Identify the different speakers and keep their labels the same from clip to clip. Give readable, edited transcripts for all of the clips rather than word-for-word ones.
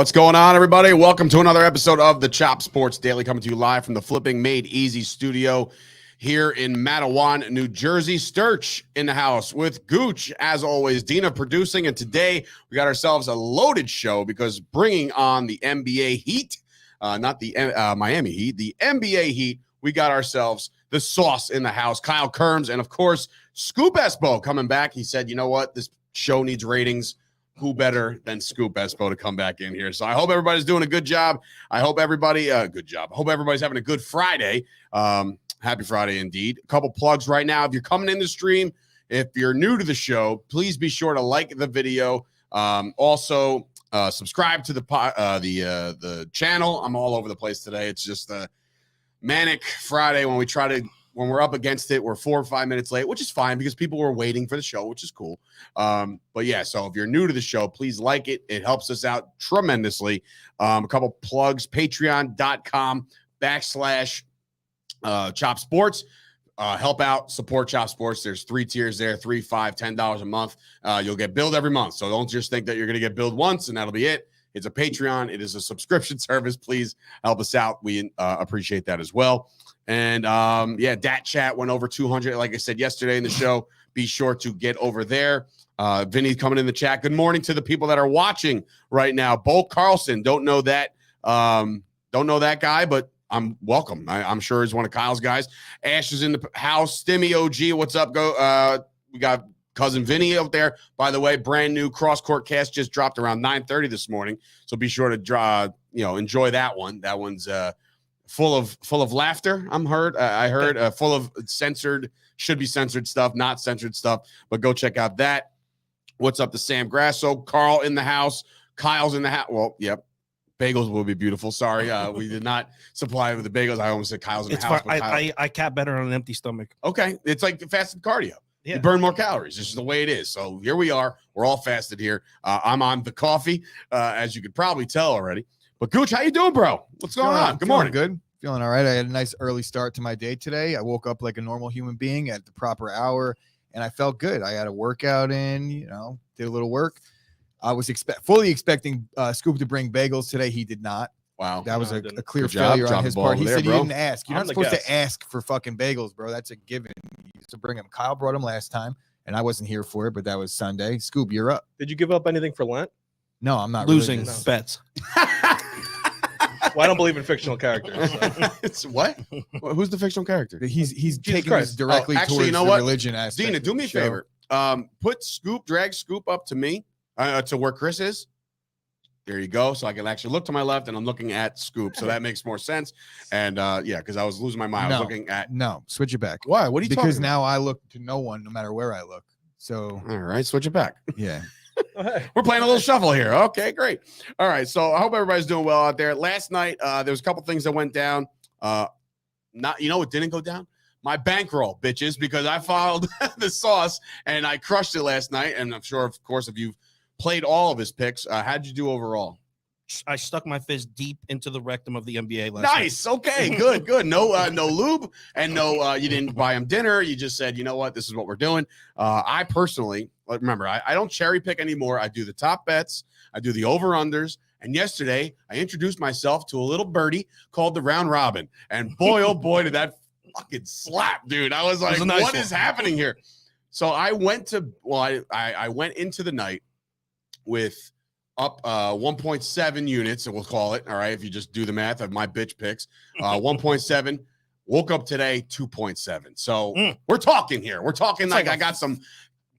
Speaker 1: What's going on, everybody? Welcome to another episode of the Chop Sports Daily, coming to you live from the Flipping Made Easy studio here in Matawan, New Jersey. Sturch in the house with Gooch, as always. Dina producing, and today we got ourselves a loaded show because bringing on the NBA Heat, not the Miami Heat, the NBA Heat, we got ourselves the sauce in the house. Kyle Kirms, and of course, Scoop Espo coming back. He said, you know what? This show needs ratings. Who better than Scoop Espo to come back in here? So I hope everybody's doing a good job. I hope everybody, good job. I hope everybody's having a good Friday. Happy Friday indeed. A couple plugs right now. If you're coming in the stream, if you're new to the show, please be sure to like the video. Also, subscribe to the channel. I'm all over the place today. It's just a manic Friday when we're up against it, we're 4 or 5 minutes late, which is fine because people were waiting for the show, which is cool. But yeah, so if you're new to the show, please like it. It helps us out tremendously. A couple plugs, patreon.com/Chop Sports. Help out, support Chop Sports. There's 3 tiers there, $3, $5, $10 a month. You'll get billed every month. So don't just think that you're going to get billed once and that'll be it. It's a Patreon. It is a subscription service. Please help us out. We appreciate that as well. And Dat Chat went over 200. Like I said yesterday in the show, be sure to get over there. Vinny coming in the chat. Good morning to the people that are watching right now. Bo Carlson, don't know that guy, but I'm welcome. I'm sure he's one of Kyle's guys. Ash is in the house. Stimmy OG, what's up? We got cousin Vinny out there. By the way, brand new cross court cast just dropped around 9:30 this morning. So be sure to enjoy that one. That one's full of laughter. I heard full of should be censored stuff, not censored stuff, but go check out that. What's up to Sam Grasso? Carl in the house. Kyle's in the house. Well, yep. Bagels will be beautiful. Sorry, we did not supply with the bagels. I almost said Kyle's in the house.
Speaker 2: I cap better on an empty stomach.
Speaker 1: Okay. It's like fasted cardio.
Speaker 2: Yeah.
Speaker 1: You burn more calories. This is the way it is. So here we are. We're all fasted here. I'm on the coffee, as you could probably tell already. But Gooch, how you doing, bro? What's going on? Good morning.
Speaker 3: Good. Feeling all right. I had a nice early start to my day today. I woke up like a normal human being at the proper hour, and I felt good. I had a workout in, did a little work. I was fully expecting Scoop to bring bagels today. He did not.
Speaker 1: Wow.
Speaker 3: That was a clear failure on his part. He said he didn't ask. You're not supposed to ask for fucking bagels, bro. That's a given. You used to bring them. Kyle brought them last time, and I wasn't here for it, but that was Sunday. Scoop, you're up.
Speaker 4: Did you give up anything for Lent?
Speaker 3: No, I'm not
Speaker 2: losing bets.
Speaker 4: Well, I don't believe in fictional characters. So.
Speaker 1: It's what? Who's the fictional character?
Speaker 3: He's taking this directly towards the religion aspect.
Speaker 1: Dina, do me a favor. Drag Scoop up to me, to where Chris is. There you go. So I can actually look to my left, and I'm looking at Scoop. So that makes more sense. And because I was losing my mind. I was looking at.
Speaker 3: No, switch it back.
Speaker 1: Why? What are you talking about?
Speaker 3: Because now I look to no one, no matter where I look. So
Speaker 1: all right, switch it back.
Speaker 3: Yeah.
Speaker 1: We're playing a little shuffle here. Okay, great. All right, so I hope everybody's doing well out there. Last night, there was a couple things that went down. What didn't go down? My bankroll, bitches, because I followed the sauce and I crushed it last night. And I'm sure, of course, if you've played all of his picks, how'd you do overall?
Speaker 2: I stuck my fist deep into the rectum of the NBA last
Speaker 1: nice.
Speaker 2: night.
Speaker 1: Okay, good. No lube and no, you didn't buy him dinner. You just said, you know what, this is what we're doing. I personally, remember, I don't cherry pick anymore. I do the top bets. I do the over-unders. And yesterday, I introduced myself to a little birdie called the Round Robin. And boy, oh boy, did that fucking slap, dude. I was like, what is happening here? So I went I went into the night with up 1.7 units, we'll call it. All right, if you just do the math of my bitch picks, 1.7. Woke up today 2.7. So we're talking here. We're talking like I got some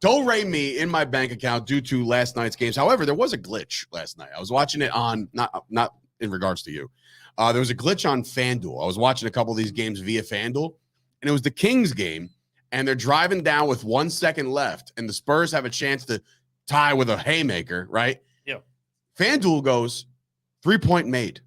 Speaker 1: do-re-mi in my bank account due to last night's games. However, there was a glitch last night. I was watching it on not in regards to you. There was a glitch on FanDuel. I was watching a couple of these games via FanDuel, and it was the Kings game, and they're driving down with 1 second left, and the Spurs have a chance to tie with a haymaker, right?
Speaker 2: Yeah.
Speaker 1: FanDuel goes 3-point made.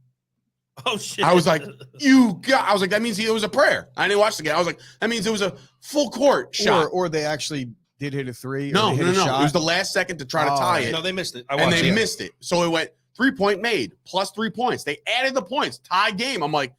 Speaker 2: Oh, shit.
Speaker 1: I was like, that means it was a prayer. I didn't watch the game. I was like, that means it was a full court shot.
Speaker 3: Or they actually did hit a three.
Speaker 1: No. It was the last second to try to tie it.
Speaker 2: No, they missed it.
Speaker 1: They missed it. So it went 3-point made plus 3 points. They added the points. Tie game. I'm like,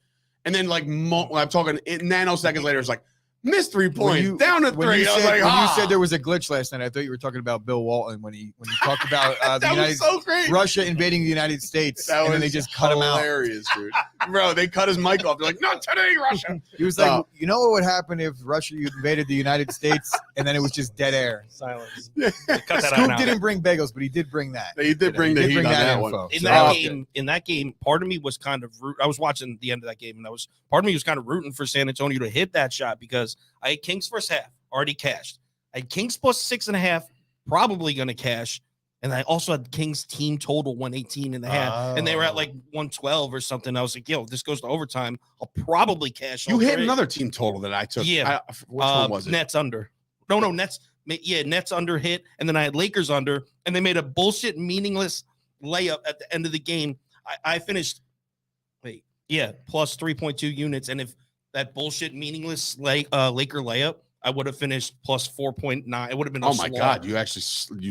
Speaker 1: and then I'm talking nanoseconds later, it's like, Missed 3 points. Down to
Speaker 3: When
Speaker 1: 3.
Speaker 3: you
Speaker 1: I was
Speaker 3: said,
Speaker 1: like,
Speaker 3: when you
Speaker 1: ah.
Speaker 3: said there was a glitch last night, I thought you were talking about Bill Walton when he talked about the
Speaker 1: that
Speaker 3: United
Speaker 1: was so great.
Speaker 3: Russia invading the United States,
Speaker 1: That
Speaker 3: and then
Speaker 1: was
Speaker 3: they just cut him out.
Speaker 1: hilarious, dude. Bro, they cut his mic off. They're like, not today, Russia.
Speaker 3: He was like, you know what would happen if Russia invaded the United States, and then it was just dead air.
Speaker 4: Silence.
Speaker 2: Cut that out
Speaker 3: Scoop
Speaker 2: now.
Speaker 3: didn't bring bagels, but he did bring that.
Speaker 1: They did bring the
Speaker 3: He did
Speaker 1: heat
Speaker 3: bring
Speaker 1: on
Speaker 3: that
Speaker 1: that
Speaker 3: info.
Speaker 1: one.
Speaker 3: So-
Speaker 2: In that game, part of me was kind of I was watching the end of that game, and part of me was kind of rooting for San Antonio to hit that shot because I had Kings first half already cashed. I had Kings plus 6.5, probably going to cash. And I also had Kings team total 118.5, and they were at like 112 or something. I was like, yo, if this goes to overtime, I'll probably cash.
Speaker 1: You hit another team total that I took.
Speaker 2: Yeah.
Speaker 1: Which one was it?
Speaker 2: Nets under. No, Nets. Yeah, Nets under hit. And then I had Lakers under, and they made a bullshit, meaningless layup at the end of the game. I finished, plus 3.2 units. And if that bullshit, meaningless Laker layup, I would have finished plus 4.9. It would have been.
Speaker 1: Oh my God! You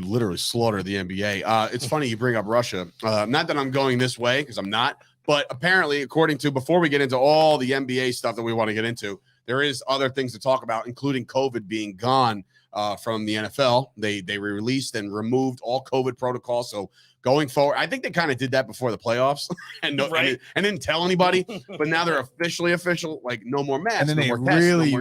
Speaker 1: literally slaughtered the NBA. It's funny you bring up Russia. Not that I'm going this way because I'm not, but apparently, according to before we get into all the NBA stuff that we want to get into, there is other things to talk about, including COVID being gone from the NFL. They released and removed all COVID protocols. So going forward, I think they kind of did that before the playoffs and didn't tell anybody. But now they're officially official, like no more masks.
Speaker 3: And then they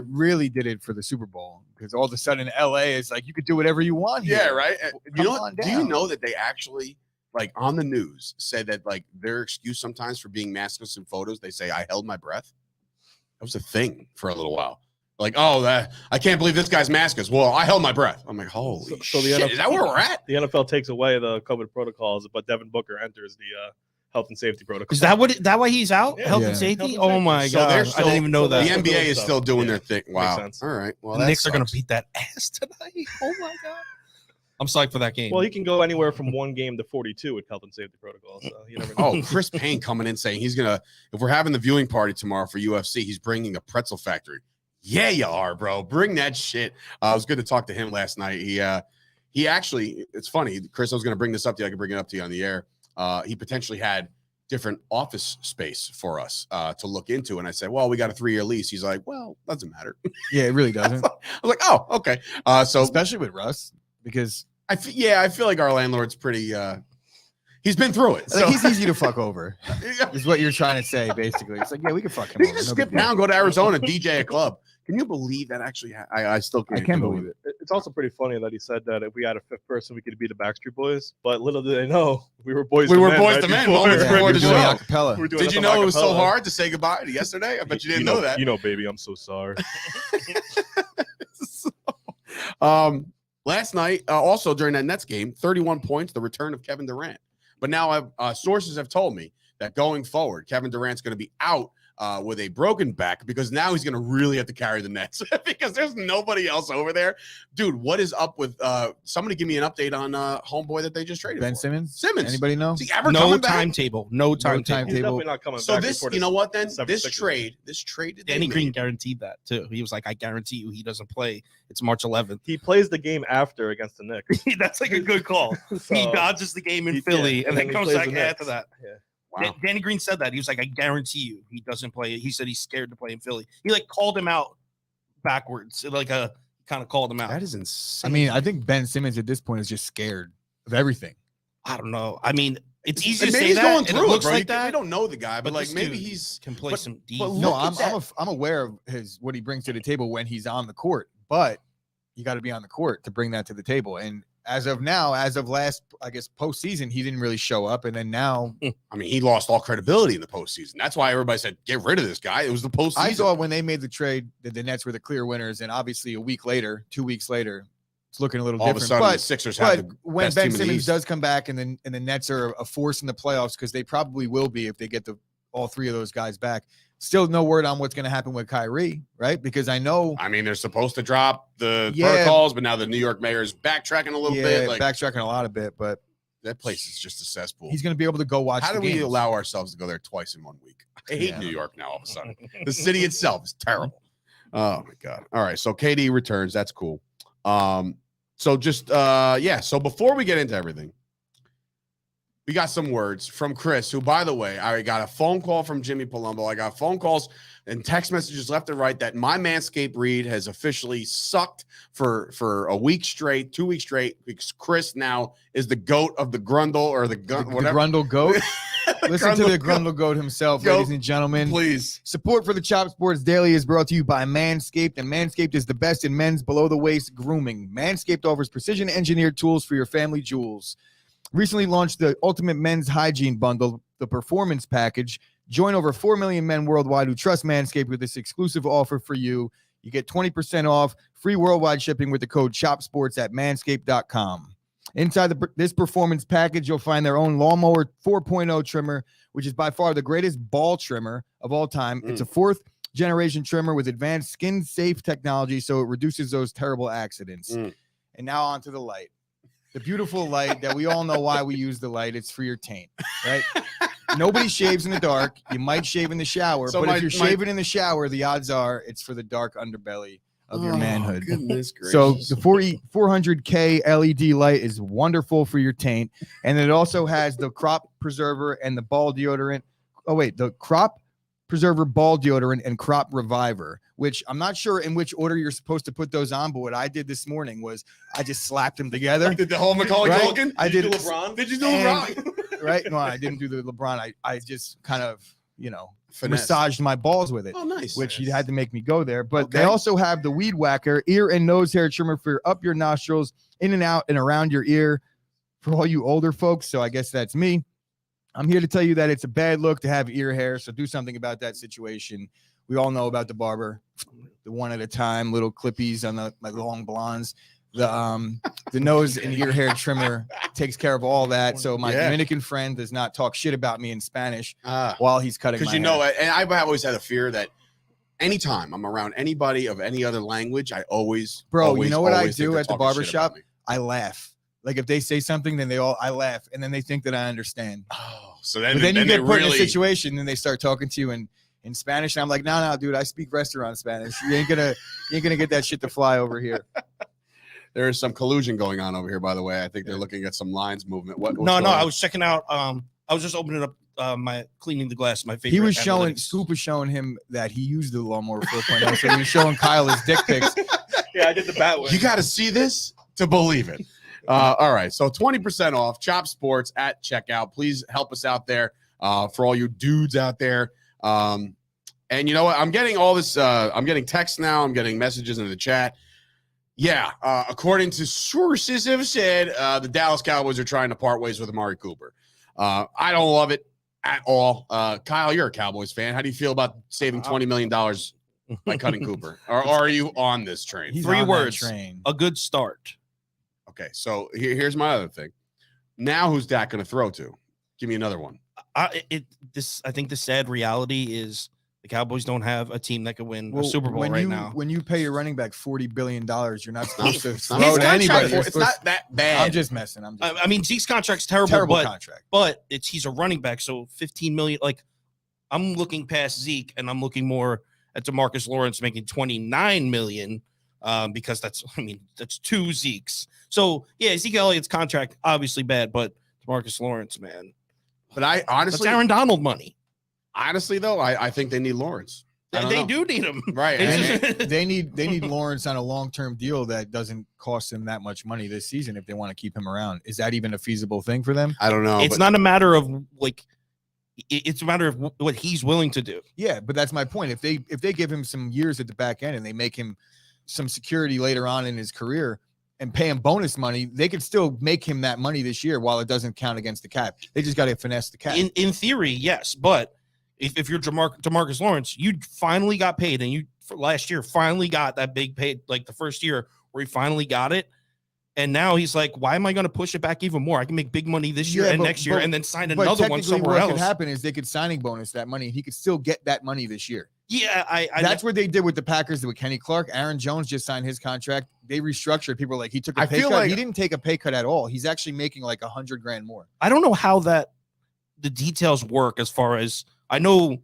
Speaker 3: really did it for the Super Bowl because all of a sudden LA is like you could do whatever you want here.
Speaker 1: Yeah, right. Do you
Speaker 3: down.
Speaker 1: know that they actually like on the news said that like their excuse sometimes for being maskless in photos, they say I held my breath. That was a thing for a little while. Like, I can't believe this guy's maskless. Well, I held my breath. I'm like, holy
Speaker 4: So the
Speaker 1: shit.
Speaker 4: NFL
Speaker 1: Is that where we're at?
Speaker 4: The NFL takes away the COVID protocols, but Devin Booker enters the health and safety protocol.
Speaker 2: Is that why he's out?
Speaker 4: Yeah.
Speaker 2: Health
Speaker 3: Yeah.
Speaker 2: and safety?
Speaker 4: Health and
Speaker 2: Oh my
Speaker 1: So
Speaker 2: God.
Speaker 1: they're
Speaker 2: I
Speaker 1: still-
Speaker 2: didn't even know
Speaker 1: The
Speaker 2: that.
Speaker 1: NBA is
Speaker 4: stuff.
Speaker 1: still doing
Speaker 4: Yeah.
Speaker 1: their thing. Wow.
Speaker 4: sense.
Speaker 1: All right. Well,
Speaker 2: The
Speaker 1: that
Speaker 2: Knicks are going to
Speaker 1: sucks.
Speaker 2: beat that ass tonight. Oh my God. I'm psyched for that game.
Speaker 4: Well, he can go anywhere from 1 game to 42 with health and safety protocol. So you never know.
Speaker 1: Oh, Chris Payne coming in saying he's gonna. If we're having the viewing party tomorrow for UFC, he's bringing a pretzel factory. Yeah, you are, bro. Bring that shit. It was good to talk to him last night. He actually, it's funny, Chris. I was gonna bring this up to you. I can bring it up to you on the air. He potentially had different office space for us to look into, and I said, "Well, we got a 3-year lease." He's like, "Well, doesn't matter."
Speaker 3: Yeah, it really doesn't.
Speaker 1: I was like, "Oh, okay." So
Speaker 3: Especially with Russ because
Speaker 1: I feel like our landlord's pretty. He's been through it.
Speaker 3: like,
Speaker 1: So.
Speaker 3: he's easy to fuck over. Is what you're trying to say, basically. It's like, yeah, we can fuck him
Speaker 1: He
Speaker 3: over.
Speaker 1: can just
Speaker 3: no
Speaker 1: skip
Speaker 3: big deal.
Speaker 1: down, go to Arizona, DJ a club. Can you believe that actually? I still can't.
Speaker 3: I can believe it.
Speaker 4: It's also pretty funny that he said that if we had a fifth person, we could be the Backstreet Boys. But little did they know, we were boys.
Speaker 1: We
Speaker 4: to
Speaker 1: were
Speaker 4: men
Speaker 1: boys
Speaker 4: right
Speaker 1: to men,
Speaker 4: before.
Speaker 1: moments
Speaker 3: Yeah,
Speaker 1: before
Speaker 3: we're
Speaker 1: the
Speaker 3: doing
Speaker 1: show.
Speaker 3: a cappella.
Speaker 4: We're doing
Speaker 1: Did you
Speaker 4: nothing
Speaker 1: know it was so
Speaker 4: acapella.
Speaker 1: hard to say goodbye yesterday? I bet you didn't know that.
Speaker 4: You know, baby, I'm so sorry.
Speaker 1: Last night, also during that Nets game, 31 points, the return of Kevin Durant. But now sources have told me that going forward, Kevin Durant's going to be out with a broken back because now he's going to really have to carry the Nets because there's nobody else over there. Dude, what is up with somebody give me an update on homeboy that they just traded
Speaker 3: Ben
Speaker 1: for?
Speaker 3: Simmons?
Speaker 1: Simmons.
Speaker 3: Anybody know?
Speaker 1: Is he ever
Speaker 2: no
Speaker 1: coming back?
Speaker 2: timetable. No timetable.
Speaker 4: He's
Speaker 3: timetable.
Speaker 4: definitely not coming
Speaker 1: So
Speaker 4: back.
Speaker 1: this,
Speaker 4: before
Speaker 1: you know what then?
Speaker 4: 7th,
Speaker 1: This
Speaker 4: 6th.
Speaker 1: trade that they
Speaker 2: Danny
Speaker 1: made-
Speaker 2: Green guaranteed that too. He was like, I guarantee you he doesn't play. It's March 11th.
Speaker 4: He plays the game after against the Knicks.
Speaker 2: That's like a good call.
Speaker 4: So,
Speaker 2: He dodges the game in Philly and then
Speaker 4: he
Speaker 2: comes
Speaker 4: plays
Speaker 2: back
Speaker 4: the Knicks.
Speaker 2: after that.
Speaker 4: Yeah.
Speaker 1: Wow.
Speaker 2: Danny Green said that. He was like, I guarantee you he doesn't play. He said he's scared to play in Philly. He like called him out backwards. Like kind of called him out.
Speaker 1: That is insane.
Speaker 3: I mean, I think Ben Simmons at this point is just scared of everything.
Speaker 2: I don't know. I mean, it's easy
Speaker 1: And
Speaker 2: to
Speaker 1: maybe
Speaker 2: say
Speaker 1: he's
Speaker 2: that.
Speaker 1: going
Speaker 2: and
Speaker 1: through
Speaker 2: it
Speaker 1: it,
Speaker 2: looks
Speaker 1: bro.
Speaker 2: like that.
Speaker 1: We don't know the guy, but like
Speaker 2: this
Speaker 1: maybe
Speaker 2: dude
Speaker 1: he's
Speaker 2: can play
Speaker 1: but-
Speaker 2: some deep.
Speaker 1: but
Speaker 3: No,
Speaker 1: look at
Speaker 3: I'm aware of what he brings to the table when he's on the court, but you got to be on the court to bring that to the table. And as of now, as of last, I guess postseason, he didn't really show up, and then now
Speaker 1: I mean, he lost all credibility in the postseason. That's why everybody said, get rid of this guy. It was the postseason.
Speaker 3: I thought when they made the trade that the Nets were the clear winners, and obviously 2 weeks later, it's looking a little
Speaker 1: all of a
Speaker 3: different.
Speaker 1: sudden the
Speaker 3: But
Speaker 1: Sixers have
Speaker 3: But
Speaker 1: the
Speaker 3: when
Speaker 1: best
Speaker 3: Ben
Speaker 1: team in the
Speaker 3: Simmons
Speaker 1: East.
Speaker 3: does come back and the Nets are a force in the playoffs because they probably will be if they get all 3 of those guys back. Still no word on what's going to happen with Kyrie, right? Because I know
Speaker 1: I mean, they're supposed to drop the
Speaker 3: Yeah.
Speaker 1: protocols, but now the New York mayor's backtracking a little bit. Like
Speaker 3: backtracking a lot of bit, but
Speaker 1: that place is just a cesspool.
Speaker 3: he's going to be able to go watch
Speaker 1: How
Speaker 3: the
Speaker 1: do we
Speaker 3: games.
Speaker 1: allow ourselves to go there twice in 1 week? I hate
Speaker 3: Yeah.
Speaker 1: New York now all of a sudden. The city itself is terrible. Oh my God. All right. So KD returns. That's cool. So just so before we get into everything, we got some words from Chris, who, by the way, I got a phone call from Jimmy Palumbo. I got phone calls and text messages left and right that my Manscaped read has officially sucked for a week straight, 2 weeks straight, because Chris now is the goat of the Grundle or the whatever.
Speaker 3: The Grundle goat. Listen to the Grundle goat himself, ladies and gentlemen.
Speaker 1: Please.
Speaker 3: Support for the Chop Sports Daily is brought to you by Manscaped, and Manscaped is the best in men's below-the-waist grooming. Manscaped offers precision-engineered tools for your family jewels. Recently launched the Ultimate Men's Hygiene Bundle, the Performance Package. Join over 4 million men worldwide who trust Manscaped with this exclusive offer for you. You get 20% off, free worldwide shipping with the code CHOPSPORTS at manscaped.com. Inside this performance package, you'll find their own Lawnmower 4.0 trimmer, which is by far the greatest ball trimmer of all time. It's a 4th-generation trimmer with advanced skin-safe technology, so it reduces those terrible accidents. And now onto the light. The beautiful light that we all know why we use the light. It's for your taint, right? Nobody shaves in the dark. You might shave in the shower, but if you're shaving in the shower, the odds are it's for the dark underbelly of your manhood.
Speaker 1: Goodness gracious.
Speaker 3: So the 400K LED light is wonderful for your taint, and it also has the crop preserver and the ball deodorant. Oh wait, the crop preserver, ball deodorant, and crop reviver, which I'm not sure in which order you're supposed to put those on, but what I did this morning was I just slapped them together.
Speaker 1: Did the whole Macaulay Culkin?
Speaker 3: I did
Speaker 4: LeBron.
Speaker 1: Did you do LeBron?
Speaker 3: Right? No, I didn't do the LeBron. I just kind of,
Speaker 1: Finesse.
Speaker 3: massaged my balls with it.
Speaker 1: Oh, nice.
Speaker 3: Which you had to make me go there. But they also have the Weed Whacker ear and nose hair trimmer for up your nostrils, in and out and around your ear for all you older folks. So I guess that's me. I'm here to tell you that it's a bad look to have ear hair. So do something about that situation. We all know about the barber, the one at a time, little clippies on my long blondes. The nose and ear hair trimmer takes care of all that. So my Dominican friend does not talk shit about me in Spanish while he's cutting my hair.
Speaker 1: And I've always had a fear that anytime I'm around anybody of any other language, I always
Speaker 3: you know what I
Speaker 1: always think
Speaker 3: do
Speaker 1: they're
Speaker 3: at the
Speaker 1: talking shit
Speaker 3: barbershop?
Speaker 1: about me.
Speaker 3: I laugh. Like if they say something, then I laugh, and then they think that I understand.
Speaker 1: Oh, so then
Speaker 3: you get put in a situation, and they start talking to you in Spanish, and I'm like, no, dude, I speak restaurant Spanish. You ain't gonna get that shit to fly over here.
Speaker 1: There is some collusion going on over here, by the way. I think they're looking at some lines movement.
Speaker 2: No, I was checking out. I was just opening up my cleaning the glass. My favorite.
Speaker 3: He was Scoop was showing him that he used the Lawnmower 4.0, so he was showing Kyle his dick pics.
Speaker 4: Yeah, I did the bat one.
Speaker 1: You got to see this to believe it. All right, so 20% off Chop Sports at checkout. Please help us out there for all you dudes out there. And you know what? I'm getting all this. I'm getting texts now. I'm getting messages in the chat. Yeah, according to sources have said, the Dallas Cowboys are trying to part ways with Amari Cooper. I don't love it at all. Kyle, you're a Cowboys fan. How do you feel about saving $20 million by cutting Cooper? Or are you on this train?
Speaker 3: He's
Speaker 2: 3
Speaker 3: on
Speaker 2: words.
Speaker 3: that train.
Speaker 2: A good start.
Speaker 1: Okay, so here's my other thing. Now who's Dak going to throw to? Give me another one.
Speaker 2: I think the sad reality is the Cowboys don't have a team that can win a Super Bowl now.
Speaker 3: When you pay your running back $40 billion, you're not supposed to
Speaker 1: It's
Speaker 3: throw
Speaker 1: not-
Speaker 3: to anybody.
Speaker 1: It's not that bad.
Speaker 3: I'm just messing.
Speaker 2: I mean, Zeke's contract's terrible
Speaker 3: contract.
Speaker 2: but he's a running back, so 15 million. Like, I'm looking past Zeke, and I'm looking more at DeMarcus Lawrence making 29 million, because that's 2 Zekes. So yeah, Zeke Elliott's contract obviously bad, but DeMarcus Lawrence, man.
Speaker 1: But I honestly,
Speaker 2: that's Aaron Donald money.
Speaker 1: Honestly, though, I think they need Lawrence.
Speaker 2: They do need him,
Speaker 1: right?
Speaker 3: They need Lawrence on a long-term deal that doesn't cost them that much money this season if they want to keep him around. Is that even a feasible thing for them?
Speaker 1: I don't know.
Speaker 2: It's not a matter of it's a matter of what he's willing to do.
Speaker 3: Yeah, but that's my point. If they give him some years at the back end and they make him some security later on in his career and pay him bonus money, they could still make him that money this year while it doesn't count against the cap. They just got to finesse the cap.
Speaker 2: In theory, yes, but if you're DeMarcus Lawrence, you finally got paid, and you for last year finally got that big pay, like the first year where he finally got it. And now he's like, why am I going to push it back even more? I can make big money this year and next year and then sign another one somewhere else.
Speaker 3: What could happen is they could signing bonus that money, and he could still get that money this year.
Speaker 2: Yeah,
Speaker 3: that's what they did with the Packers with Kenny Clark. Aaron Jones just signed his contract. They restructured. People were like, he took a pay cut. Like, he didn't take a pay cut at all. He's actually making like $100,000 more.
Speaker 2: I don't know how the details work, as far as I know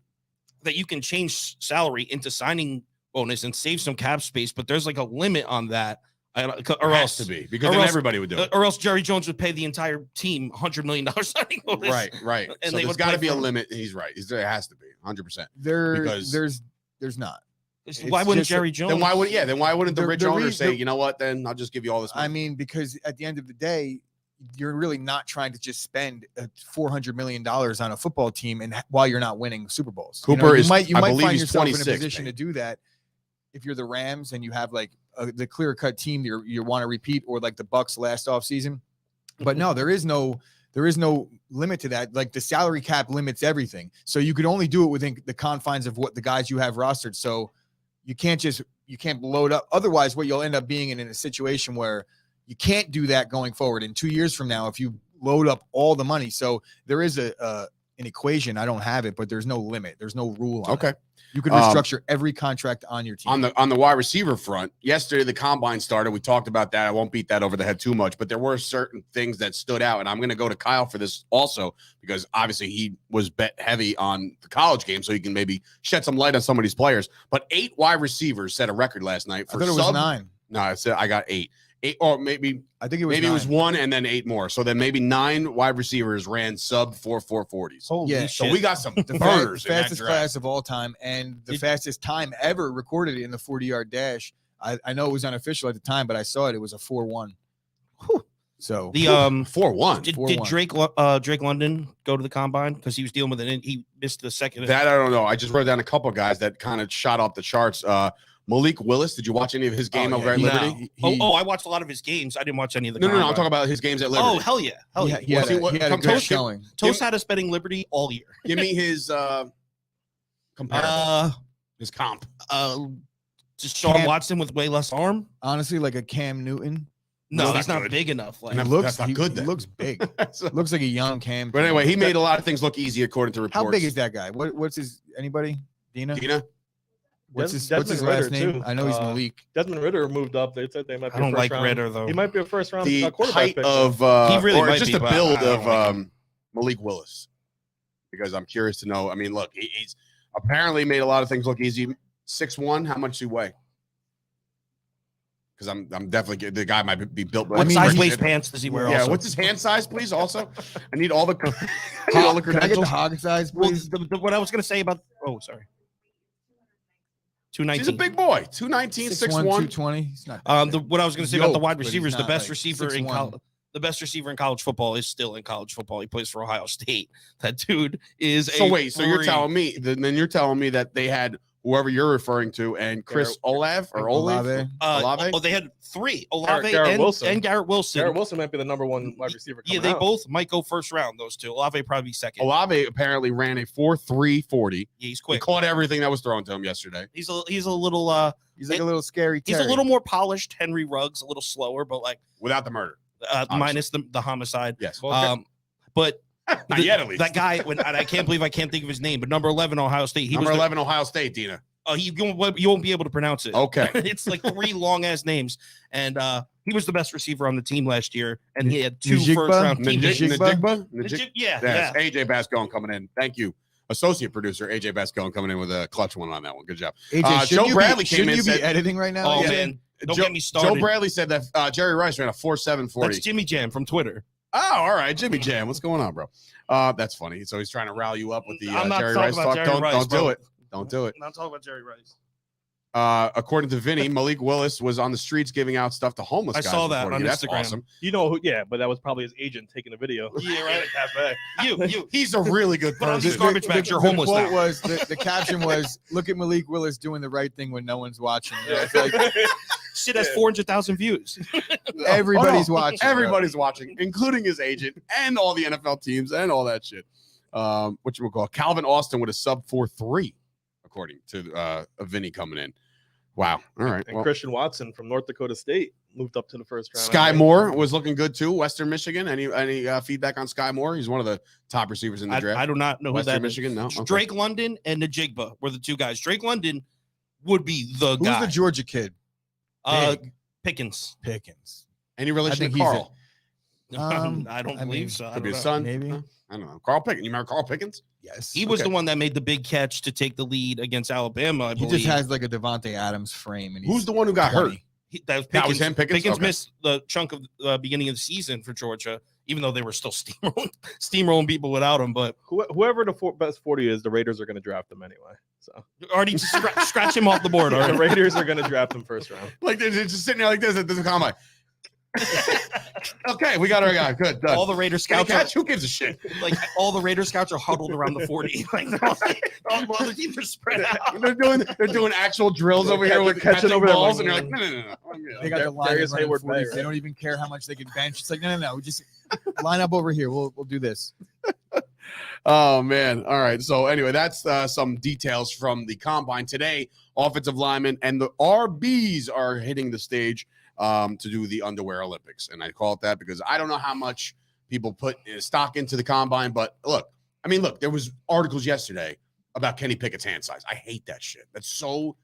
Speaker 2: that you can change salary into signing bonus and save some cap space, but there's like a limit on that. Or
Speaker 1: has
Speaker 2: else
Speaker 1: to be because
Speaker 2: or
Speaker 1: then
Speaker 2: else-
Speaker 1: everybody would do it.
Speaker 2: Or else Jerry Jones would pay the entire team $100 million signing bonus.
Speaker 1: Right.
Speaker 2: And
Speaker 1: So
Speaker 2: they
Speaker 1: there's
Speaker 2: would
Speaker 1: got to
Speaker 2: play
Speaker 1: be a
Speaker 2: for him.
Speaker 1: limit. He's right. There has to be 100%. Because-
Speaker 3: There's not.
Speaker 2: Why wouldn't
Speaker 3: just-
Speaker 2: Jerry Jones?
Speaker 1: Then why wouldn't the rich owner say,
Speaker 3: the-
Speaker 1: you know what? Then I'll just give you all this money.
Speaker 3: I mean, because at the end of the day, you're really not trying to just spend $400 million on a football team and while you're not winning Super Bowls.
Speaker 1: Cooper
Speaker 3: you
Speaker 1: is,
Speaker 3: might
Speaker 1: I believe
Speaker 3: find
Speaker 1: he's
Speaker 3: yourself in a
Speaker 1: 26.
Speaker 3: position
Speaker 1: man.
Speaker 3: to do that if you're the Rams and you have like the clear cut team you want to repeat, or like the Bucks last offseason. But no, there is no limit to that. Like the salary cap limits everything, so you could only do it within the confines of what the guys you have rostered. So you can't load up. Otherwise, what you'll end up being in a situation where you can't do that going forward in 2 years from now if you load up all the money. So there is an equation. I don't have it, but there's no limit. There's no rule on it. You could restructure every contract on your team.
Speaker 1: On the wide receiver front, yesterday the combine started. We talked about that. I won't beat that over the head too much, but there were certain things that stood out. And I'm going to go to Kyle for this also, because obviously he was bet heavy on the college game, so he can maybe shed some light on some of these players. But 8 wide receivers set a record last night.
Speaker 3: I thought it was 9.
Speaker 1: No, I got 8. 8, or maybe
Speaker 3: I think it was
Speaker 1: maybe
Speaker 3: 9.
Speaker 1: it was 1 and then 8 more. So then maybe 9 wide receivers ran sub 4.40s.
Speaker 2: Holy
Speaker 3: Yeah,
Speaker 2: shit.
Speaker 1: So we got some
Speaker 3: The
Speaker 1: burners in that
Speaker 3: fastest
Speaker 1: draft.
Speaker 3: class of all time, and the fastest time ever recorded in the 40-yard dash. I know it was unofficial at the time, but I saw it. It was a 4.1. So
Speaker 2: The
Speaker 1: 4.1.
Speaker 2: did
Speaker 3: 4-1.
Speaker 2: Drake London go to the combine because he was dealing with he missed the second?
Speaker 1: That I don't know. I just wrote down a couple guys that kind of shot off the charts. Malik Willis, did you watch any of his game over at
Speaker 3: he-
Speaker 1: Liberty?
Speaker 2: I watched a lot of his games. I didn't watch any of the.
Speaker 1: No, I'm
Speaker 2: combine.
Speaker 1: talking about his games at Liberty.
Speaker 2: Oh hell yeah, hell yeah.
Speaker 3: He had a
Speaker 1: come
Speaker 3: good
Speaker 1: Toast-
Speaker 3: showing.
Speaker 2: Toast had us betting Liberty all year.
Speaker 1: Give me his comparable, his comp.
Speaker 2: Just Sean
Speaker 3: Cam-
Speaker 2: Watson with way less arm.
Speaker 3: Honestly, like a Cam Newton.
Speaker 2: No,
Speaker 1: That's
Speaker 2: he's
Speaker 1: not
Speaker 2: not
Speaker 1: good.
Speaker 2: big enough. Like
Speaker 1: No.
Speaker 3: Looks
Speaker 1: not good then.
Speaker 3: looks big.
Speaker 1: So-
Speaker 3: Looks like a young Cam.
Speaker 1: but anyway, he made a lot of things look easy according to reports.
Speaker 3: How big is that guy? What's his? Anybody? Dina?
Speaker 1: Dina?
Speaker 3: What's his
Speaker 4: Desmond
Speaker 3: last
Speaker 4: Ridder,
Speaker 3: name?
Speaker 4: too.
Speaker 3: I know he's Malik.
Speaker 4: Desmond Ritter moved up. They said they might be
Speaker 2: I don't
Speaker 4: a first
Speaker 2: like
Speaker 4: round.
Speaker 2: Ritter though.
Speaker 4: He might be a first round
Speaker 1: The
Speaker 4: quarterback
Speaker 1: height
Speaker 4: pick.
Speaker 1: of
Speaker 2: He really
Speaker 1: or
Speaker 2: might
Speaker 1: just
Speaker 2: be,
Speaker 1: a
Speaker 2: but
Speaker 1: build
Speaker 2: I don't
Speaker 1: of
Speaker 2: like him.
Speaker 1: Malik Willis, because I'm curious to know. I mean, look, he's apparently made a lot of things look easy. 6'1", how much does he weigh? Because I'm definitely the guy might be built.
Speaker 2: What size waist pants does he wear?
Speaker 1: Yeah,
Speaker 2: also?
Speaker 1: what's his hand size, please? Also, I need all the
Speaker 3: Can I get the
Speaker 1: credentials.
Speaker 3: hog size,
Speaker 2: Well,
Speaker 3: please?
Speaker 2: what I was gonna say about. Oh, sorry. 219.
Speaker 1: He's a big boy, 219,
Speaker 3: 6'1",
Speaker 1: 6'1".
Speaker 3: 220. He's not that big.
Speaker 2: What I was going to say about the
Speaker 3: Yoked,
Speaker 2: wide
Speaker 3: but he's
Speaker 2: receivers, the
Speaker 3: not,
Speaker 2: best
Speaker 3: like,
Speaker 2: receiver in
Speaker 3: 6'1".
Speaker 2: college, the best receiver in college football is still in college football. He plays for Ohio State. That dude is
Speaker 1: So
Speaker 2: a
Speaker 1: wait, so you're
Speaker 2: freak.
Speaker 1: telling me then you're telling me that they had whoever you're referring to and Chris Olave or Olave? Olave?
Speaker 2: They had 3: Olave
Speaker 4: Garrett
Speaker 2: and
Speaker 4: Wilson.
Speaker 2: and Garrett Wilson.
Speaker 4: Garrett Wilson might be the number 1 wide receiver.
Speaker 2: Yeah,
Speaker 4: coming
Speaker 2: they
Speaker 4: out.
Speaker 2: both might go first round. Those two. Olave probably be second.
Speaker 1: Olave apparently ran a 4.340.
Speaker 2: Yeah, he's
Speaker 1: He
Speaker 2: quick.
Speaker 1: caught everything that was thrown to him yesterday.
Speaker 2: He's a little
Speaker 3: He's like a little scary.
Speaker 2: he's a
Speaker 3: Terry.
Speaker 2: little more polished. Henry Ruggs a little slower, but like
Speaker 1: Without the murder.
Speaker 2: minus the homicide.
Speaker 1: Yes.
Speaker 2: But
Speaker 1: Not yet, at least.
Speaker 2: that guy, and I can't believe I can't think of his name, but number 11 Ohio State. He
Speaker 1: Number
Speaker 2: was
Speaker 1: 11, Ohio State, Dina.
Speaker 2: you won't be able to pronounce it.
Speaker 1: Okay.
Speaker 2: It's like 3 long ass names, and he was the best receiver on the team last year, and he had 2
Speaker 3: Najigba?
Speaker 2: first round team
Speaker 3: Najigba?
Speaker 2: days.
Speaker 1: Najigba?
Speaker 2: Yeah,
Speaker 1: Yes.
Speaker 2: yeah.
Speaker 1: AJ Bascone coming in. Thank you. Associate producer AJ Bascone coming in with a clutch one on that one. Good job.
Speaker 3: AJ,
Speaker 1: Joe Bradley came
Speaker 3: shouldn't
Speaker 1: in
Speaker 3: you
Speaker 1: and
Speaker 3: be
Speaker 1: said-
Speaker 3: editing right now?
Speaker 2: Oh
Speaker 3: Yeah.
Speaker 2: man, don't
Speaker 1: Joe,
Speaker 2: get me started.
Speaker 1: Joe Bradley said that Jerry Rice ran a 4.740.
Speaker 2: That's Jimmy Jam from Twitter.
Speaker 1: Oh, all right, Jimmy Jam. What's going on, bro? That's funny. So he's trying to rally you up with the
Speaker 2: I'm not
Speaker 1: Jerry
Speaker 2: talking
Speaker 1: Rice
Speaker 2: about
Speaker 1: talk.
Speaker 2: Jerry
Speaker 1: Don't
Speaker 2: Rice,
Speaker 1: do
Speaker 2: bro.
Speaker 1: it. Don't do it.
Speaker 2: I'm not talking about Jerry Rice.
Speaker 1: According to Vinny, Malik Willis was on the streets giving out stuff to homeless
Speaker 2: I
Speaker 1: guys.
Speaker 2: saw that
Speaker 1: before
Speaker 2: on
Speaker 1: you. That's
Speaker 2: Instagram.
Speaker 1: awesome.
Speaker 4: You know who? Yeah, but that was probably his agent taking the video.
Speaker 2: Yeah, right.
Speaker 4: Cafe.
Speaker 2: You.
Speaker 1: He's a really good
Speaker 2: Put on
Speaker 1: person.
Speaker 2: these garbage bags. You're
Speaker 3: the
Speaker 2: homeless
Speaker 3: quote
Speaker 2: now.
Speaker 3: was the caption was, "Look at Malik Willis doing the right thing when no one's watching." You know, it's like
Speaker 2: Shit has 400,000 views.
Speaker 3: everybody's
Speaker 1: Oh, no.
Speaker 3: watching. bro.
Speaker 1: Everybody's watching, including his agent and all the NFL teams and all that shit. What you would call Calvin Austin with a sub 4.3, according to Vinny coming in. Wow. All right.
Speaker 4: And
Speaker 1: Well,
Speaker 4: Christian Watson from North Dakota State moved up to the first round.
Speaker 1: Sky Moore was looking good too. Western Michigan. Any feedback on Sky Moore? He's one of the top receivers in the draft.
Speaker 2: I do not know who
Speaker 1: Western
Speaker 2: that is.
Speaker 1: Michigan. No. Okay.
Speaker 2: Drake London and Najigba were the 2 guys. Drake London would be the
Speaker 3: Who's
Speaker 2: guy.
Speaker 3: the Georgia kid? Big.
Speaker 2: Pickens.
Speaker 3: Pickens.
Speaker 1: Any relation
Speaker 3: think
Speaker 1: to
Speaker 3: he's
Speaker 1: Carl?
Speaker 2: I don't
Speaker 3: I
Speaker 2: believe
Speaker 3: mean,
Speaker 2: so. I
Speaker 1: Could be
Speaker 2: don't
Speaker 1: his
Speaker 2: know.
Speaker 1: son.
Speaker 3: Maybe.
Speaker 1: No, I don't know. Carl Pickens. You remember Carl Pickens?
Speaker 3: Yes.
Speaker 2: He was
Speaker 1: Okay.
Speaker 2: the one that made the big catch to take the lead against Alabama. I
Speaker 3: He
Speaker 2: believe.
Speaker 3: just has like a Devontae Adams frame. And
Speaker 1: Who's the one who got hurt?
Speaker 2: That was Pickens.
Speaker 1: That was him, Pickens? Okay.
Speaker 2: Missed the chunk of the beginning of the season for Georgia, even though they were still steamrolling people without him. But
Speaker 4: whoever the best 40 is, the Raiders are going to draft him anyway. So
Speaker 2: already scratch him off the board.
Speaker 4: The Raiders are going to draft him first round.
Speaker 1: Like they're just sitting there like this at the combine. Okay, we got our guy. Good, done.
Speaker 2: All the Raider scouts.
Speaker 1: Who gives a shit?
Speaker 2: Like all the Raider scouts are huddled around the 40. Like all the teams are spread out.
Speaker 1: They're doing actual drills over here with catching
Speaker 4: over
Speaker 1: balls,
Speaker 4: there.
Speaker 1: and you're like, no.
Speaker 3: They got the line
Speaker 4: Darius
Speaker 3: running
Speaker 4: Hayward
Speaker 3: 40s.
Speaker 4: Bay,
Speaker 3: They don't even care how much they can bench. It's like, no. We just line up over here. We'll do this.
Speaker 1: Oh man! All right. So anyway, that's some details from the combine today. Offensive linemen and the RBs are hitting the stage to do the underwear Olympics, and I call it that because I don't know how much people put stock into the combine, but look, there was articles yesterday about Kenny Pickett's hand size. I hate that shit. That's so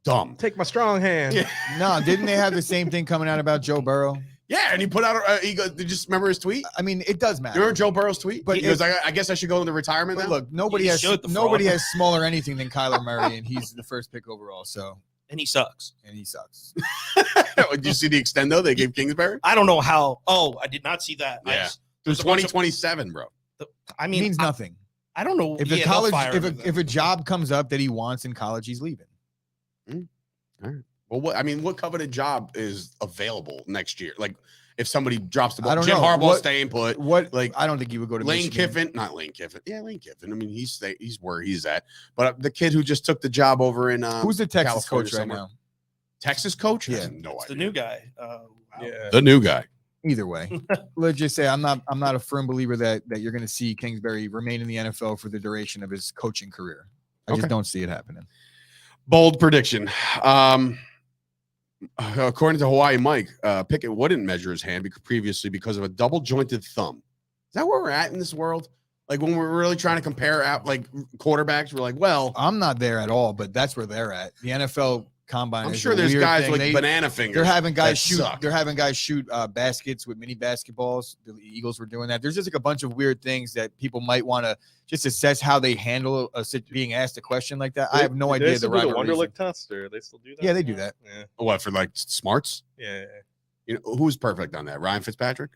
Speaker 1: dumb.
Speaker 4: Take my strong hand.
Speaker 1: Yeah.
Speaker 3: No, didn't they have the same thing coming out about Joe Burrow?
Speaker 1: Yeah, and he put out. Did you just remember his tweet?
Speaker 3: I mean, it does matter.
Speaker 1: You remember Joe Burrow's tweet?
Speaker 3: But
Speaker 1: He goes, I guess I should go into retirement now.
Speaker 3: Look, nobody
Speaker 2: You
Speaker 3: has
Speaker 2: should, the fraud.
Speaker 3: smaller anything than Kyler Murray, and he's the first pick overall. So,
Speaker 2: And he sucks.
Speaker 3: and he sucks.
Speaker 1: Did you see the extendo they gave Kingsbury?
Speaker 2: I don't know how. Oh, I did not see that.
Speaker 1: Yeah. Through 2027, bro.
Speaker 2: I
Speaker 3: It
Speaker 2: mean,
Speaker 3: means nothing.
Speaker 2: I don't know.
Speaker 3: If
Speaker 2: Yeah,
Speaker 3: a
Speaker 2: they'll
Speaker 3: college,
Speaker 2: fire him
Speaker 3: if a job comes up that he wants in college, he's leaving.
Speaker 1: Well, what coveted job is available next year? Like, if somebody drops the ball,
Speaker 3: I don't
Speaker 1: Jim
Speaker 3: know.
Speaker 1: Harbaugh
Speaker 3: What-
Speaker 1: staying put.
Speaker 3: Like, I don't think he would go to
Speaker 1: Lane
Speaker 3: Michigan.
Speaker 1: Kiffin, not Lane Kiffin. Yeah, Lane Kiffin. He's where he's at. But the kid who just took the job over in
Speaker 3: Who's the Texas
Speaker 1: California
Speaker 3: coach right
Speaker 1: somewhere.
Speaker 3: now?
Speaker 1: Texas coach? I
Speaker 3: Yeah.
Speaker 1: have no
Speaker 2: It's the
Speaker 1: idea.
Speaker 2: new guy. Wow.
Speaker 4: Yeah.
Speaker 1: The new guy.
Speaker 3: Either way, let's just say I'm not a firm believer that you're going to see Kingsbury remain in the NFL for the duration of his coaching career. I just
Speaker 1: Okay.
Speaker 3: don't see it happening.
Speaker 1: Bold prediction. According to Hawaii Mike, Pickett wouldn't measure his hand previously because of a double jointed thumb. Is that where we're at in this world? Like when we're really trying to compare out like quarterbacks, we're like, well,
Speaker 3: I'm not there at all, but that's where they're at. The NFL combine.
Speaker 1: I'm
Speaker 3: is
Speaker 1: sure
Speaker 3: a
Speaker 1: there's
Speaker 3: weird
Speaker 1: guys
Speaker 3: thing.
Speaker 1: like banana fingers.
Speaker 3: They're having guys
Speaker 1: that
Speaker 3: shoot.
Speaker 1: suck.
Speaker 3: They're having guys shoot baskets with mini basketballs. The Eagles were doing that. There's just like a bunch of weird things that people might want to just assess how they handle being asked a question like that. I have no idea the right reason.
Speaker 4: Wonderlic test, or they still do that?
Speaker 3: Yeah, they do that.
Speaker 4: Yeah.
Speaker 1: What, for like smarts?
Speaker 4: Yeah.
Speaker 1: Who's perfect on that? Ryan Fitzpatrick?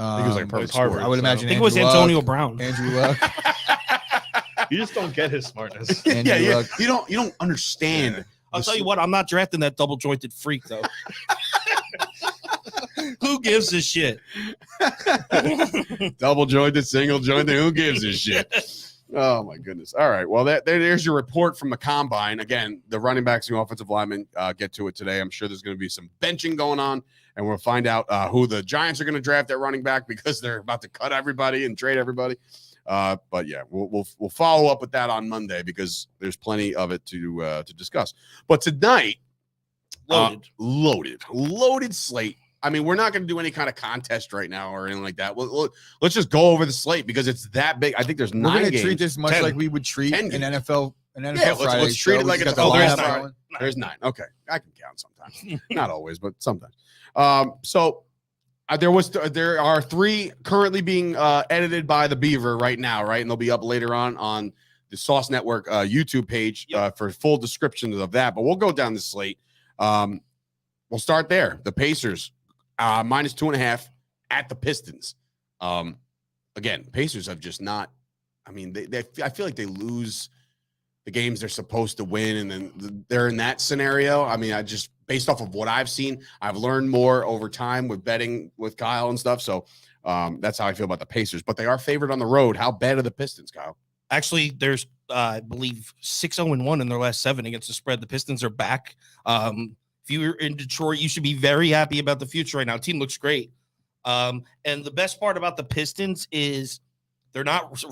Speaker 1: I think it was like a perfect
Speaker 4: Harvard,
Speaker 1: score.
Speaker 3: I would
Speaker 4: so-
Speaker 3: imagine.
Speaker 2: I think it was
Speaker 3: Andrew
Speaker 2: Antonio
Speaker 3: Luck,
Speaker 2: Brown.
Speaker 3: Andrew Luck.
Speaker 4: You just don't get his smartness.
Speaker 3: Andrew
Speaker 1: Yeah.
Speaker 3: Luck.
Speaker 1: You don't understand.
Speaker 4: Yeah.
Speaker 2: I'll tell you what, I'm not drafting that double jointed freak though. Who gives a shit?
Speaker 1: Double jointed, single jointed. Who gives a shit? Oh my goodness. All right. Well, there's your report from the combine. Again, the running backs and offensive linemen get to it today. I'm sure there's going to be some benching going on, and we'll find out who the Giants are going to draft at running back because they're about to cut everybody and trade everybody. But yeah, we'll follow up with that on Monday because there's plenty of it to discuss. But tonight, loaded slate. I mean, we're not going to do any kind of contest right now or anything like that. Let's just go over the slate because it's that big. I think there's
Speaker 3: We're
Speaker 1: 9
Speaker 3: going to
Speaker 1: games.
Speaker 3: treat this much
Speaker 1: 10.
Speaker 3: like we would treat
Speaker 1: 10
Speaker 3: an
Speaker 1: games.
Speaker 3: NFL.
Speaker 1: Yeah,
Speaker 3: Friday
Speaker 1: let's treat
Speaker 3: show.
Speaker 1: it like
Speaker 3: We
Speaker 1: it's
Speaker 3: got the
Speaker 1: there's
Speaker 3: lineup
Speaker 1: 9.
Speaker 3: going.
Speaker 1: There's 9. Okay, I can count sometimes. Not always, but sometimes. So there are 3 currently being edited by the Beaver right now, right? And they'll be up later on the Sauce Network YouTube page for full descriptions of that. But we'll go down the slate. We'll start there. The Pacers minus 2.5 at the Pistons. Again, Pacers have just not. I mean, I feel like they lose the games they're supposed to win, and then they're in that scenario. I mean, based off of what I've seen, I've learned more over time with betting with Kyle and stuff. So that's how I feel about the Pacers. But they are favored on the road. How bad are the Pistons, Kyle?
Speaker 2: Actually, there's I believe 6-0-1 in their last 7 against the spread. The Pistons are back. If you're in Detroit, you should be very happy about the future right now. Team looks great. And the best part about the Pistons is they're not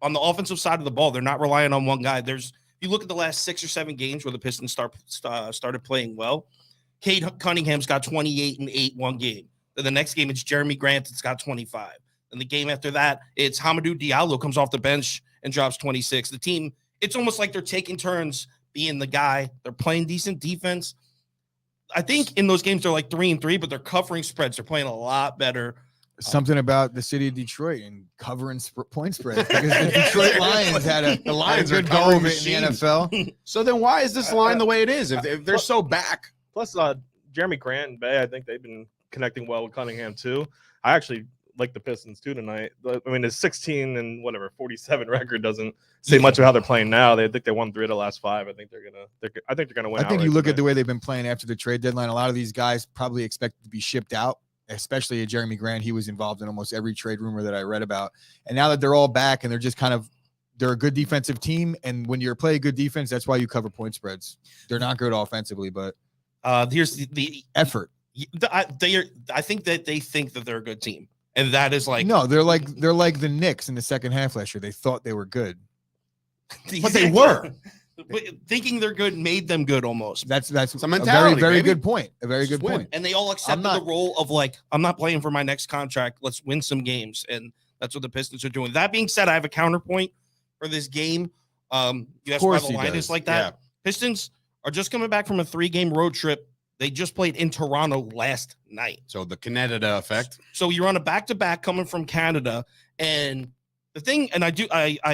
Speaker 2: on the offensive side of the ball. They're not relying on one guy. If you look at the last 6 or 7 games where the Pistons started playing well, Cade Cunningham's got 28 and 8 one game. Then the next game, it's Jeremy Grant. It's got 25. And the game after that, it's Hamidou Diallo comes off the bench and drops 26. The team, it's almost like they're taking turns being the guy. They're playing decent defense. I think in those games they're like 3-3, but they're covering spreads. They're playing a lot better.
Speaker 3: Something about the city of Detroit and covering point spreads because the Detroit Lions had a good go of it in the NFL.
Speaker 1: So then why is this line the way it is if they're so back?
Speaker 4: Plus, Jeremy Grant and Bay, I think they've been connecting well with Cunningham too. I actually like the Pistons too tonight. I mean, his 16 and 47 record doesn't say much of how they're playing now. They think they won 3 of the last 5. I think they're gonna win.
Speaker 3: I think you look at the way they've been playing after the trade deadline. A lot of these guys probably expected to be shipped out, especially Jeremy Grant. He was involved in almost every trade rumor that I read about. And now that they're all back and they're a good defensive team. And when you're playing good defense, that's why you cover point spreads. They're not good offensively, but
Speaker 2: here's the
Speaker 3: effort.
Speaker 2: I think that they think that they're a good team. And that is like
Speaker 3: no, they're like the Knicks in the second half last year. They thought they were good,
Speaker 1: but they were.
Speaker 2: But thinking they're good made them good almost.
Speaker 3: That's
Speaker 1: a mentality,
Speaker 3: very good point. A very good point.
Speaker 2: And they all accepted the role of like, I'm not playing for my next contract. Let's win some games, and that's what the Pistons are doing. That being said, I have a counterpoint for this game. You asked why the line is like that. Yeah. Pistons are just coming back from a 3-game road trip. They just played in Toronto last night.
Speaker 1: So the Canada effect.
Speaker 2: So you're on a back-to-back coming from Canada. And the thing, and I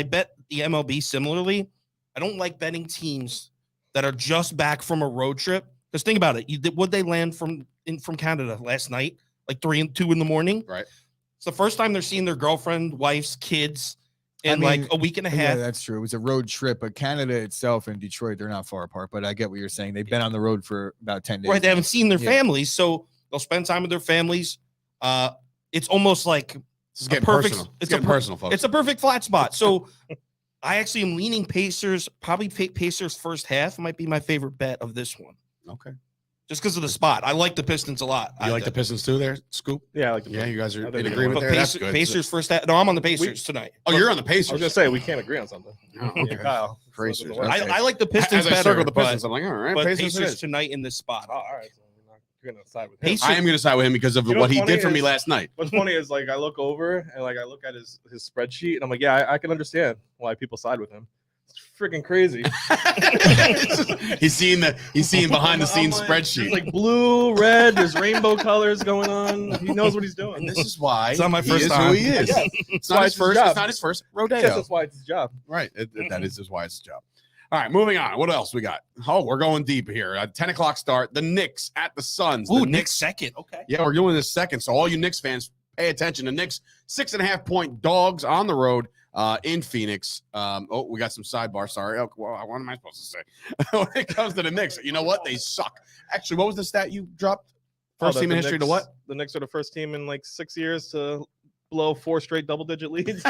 Speaker 2: bet the MLB similarly, I don't like betting teams that are just back from a road trip. Because think about it. Would they land from Canada last night? Like 3 and 2 in the morning?
Speaker 1: Right.
Speaker 2: It's the first time they're seeing their girlfriend, wives, kids in like a week and a half.
Speaker 3: Yeah, that's true. It was a road trip, but Canada itself and Detroit, they're not far apart. But I get what you're saying. They've been on the road for about 10 days.
Speaker 2: Right. They haven't seen their families, so they'll spend time with their families. It's almost like
Speaker 1: it's getting personal. It's getting personal, folks.
Speaker 2: It's a perfect flat spot. So I actually am leaning Pacers. Probably Pacers first half might be my favorite bet of this one.
Speaker 1: Okay.
Speaker 2: Just because of the spot. I like the Pistons a lot.
Speaker 1: You like the Pistons too there, Scoop?
Speaker 4: Yeah, I like the Pistons.
Speaker 1: Yeah, you guys are in agreement there. That's good.
Speaker 2: Pacers first half. No, I'm on the Pacers tonight.
Speaker 1: Oh, you're on the Pacers.
Speaker 4: I was going to say, we can't agree on something.
Speaker 1: Oh, okay.
Speaker 4: Kyle.
Speaker 1: Pacers.
Speaker 4: Okay.
Speaker 2: I like the Pistons
Speaker 1: better. As I circle the Pistons, I'm like, all right,
Speaker 2: but
Speaker 1: Pacers
Speaker 2: tonight in this spot.
Speaker 4: Oh, all right. So you're going to side with him.
Speaker 2: Pacers,
Speaker 1: I am going to side with him because of what he did for me last night.
Speaker 4: What's funny is like I look over and like I look at his spreadsheet and I'm like, yeah, I can understand why people side with him. It's freaking crazy.
Speaker 1: he's seeing behind the scenes spreadsheet.
Speaker 4: There's like blue, red, there's rainbow colors going on. He knows what he's doing.
Speaker 1: And this is why
Speaker 2: it's not my first time.
Speaker 1: Who he is.
Speaker 4: Yes.
Speaker 1: It's not his first. It's not his first rodeo.
Speaker 4: Yes, that's why it's his job.
Speaker 1: Right. That is why it's his job. All right, moving on. What else we got? Oh, we're going deep here. 10 o'clock start. The Knicks at the Suns.
Speaker 2: Ooh, Knicks second. Okay.
Speaker 1: Yeah, we're doing this second. So all you Knicks fans, pay attention. The Knicks 6.5-point dogs on the road in Phoenix. We got some sidebar. Sorry. Oh, well, what am I supposed to say? When it comes to the Knicks, you know what? They suck. Actually, what was the stat you dropped? First team in history to what?
Speaker 4: The Knicks are the first team in like 6 years to blow 4 straight double-digit leads.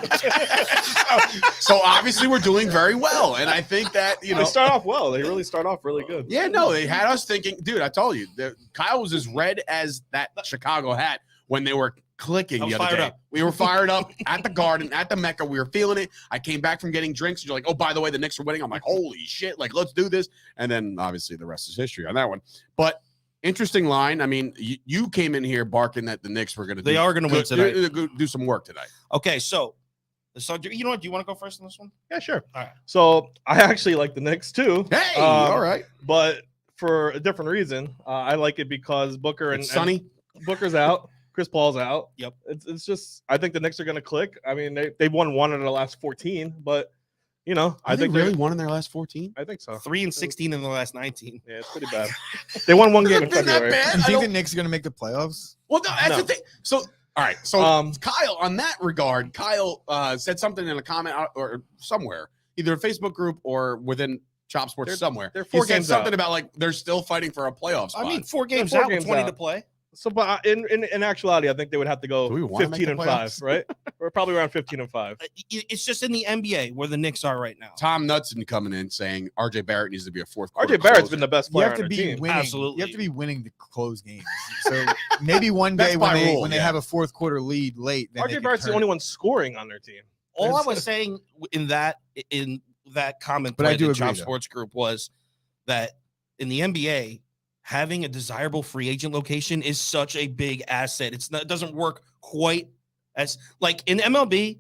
Speaker 1: So obviously we're doing very well, and I think that
Speaker 4: they start off well. They really start off really good.
Speaker 1: Yeah, no, they had us thinking, dude. I told you, Kyle was as red as that Chicago hat when they were clicking the other day. We were fired up at the Garden, at the Mecca. We were feeling it. I came back from getting drinks, and you're like, oh, by the way, the Knicks are winning. I'm like, holy shit, like let's do this. And then obviously the rest is history on that one. But interesting line. I mean, you came in here barking that the Knicks were going to.
Speaker 2: They are going to win tonight.
Speaker 1: Do some work tonight.
Speaker 2: Okay, so you know what? Do you want to go first on this one?
Speaker 4: Yeah, sure.
Speaker 2: All right.
Speaker 4: So I actually like the Knicks too.
Speaker 1: Hey, all right.
Speaker 4: But for a different reason, I like it because Booker and Booker's out. Chris Paul's out.
Speaker 2: Yep.
Speaker 4: It's just I think the Knicks are going to click. I mean, they've won 1 in the last 14, but I think
Speaker 1: they really won in their last 14.
Speaker 4: I think so.
Speaker 2: 3 and 16 in the last 19.
Speaker 4: Yeah, it's pretty bad. They won 1 game in February.
Speaker 3: Do you think the Knicks are going to make the playoffs?
Speaker 1: Well, no, that's the thing. So, all right. So, Kyle, on that regard, said something in a comment or somewhere, either a Facebook group or within Chop Sports somewhere.
Speaker 4: They're 4 games
Speaker 1: something
Speaker 4: out.
Speaker 1: about like they're still fighting for a playoff spot.
Speaker 2: I mean, 4 games out with 20 to play.
Speaker 4: So, but in actuality, I think they would have to go 15-5, right? We're probably around 15-5.
Speaker 2: It's just in the NBA where the Knicks are right now.
Speaker 1: Tom Knudsen coming in saying RJ Barrett needs to be a fourth quarter.
Speaker 4: RJ Barrett's been the best player on their team.
Speaker 3: Winning.
Speaker 2: Absolutely.
Speaker 3: You have to be winning to close games. So maybe one day when they have a fourth quarter lead late, then
Speaker 4: RJ Barrett's the only one scoring on their team.
Speaker 2: All I was saying in that comment,
Speaker 3: but I do agree,
Speaker 2: Chop Sports Group was that in the NBA, having a desirable free agent location is such a big asset. It doesn't work quite as like in MLB.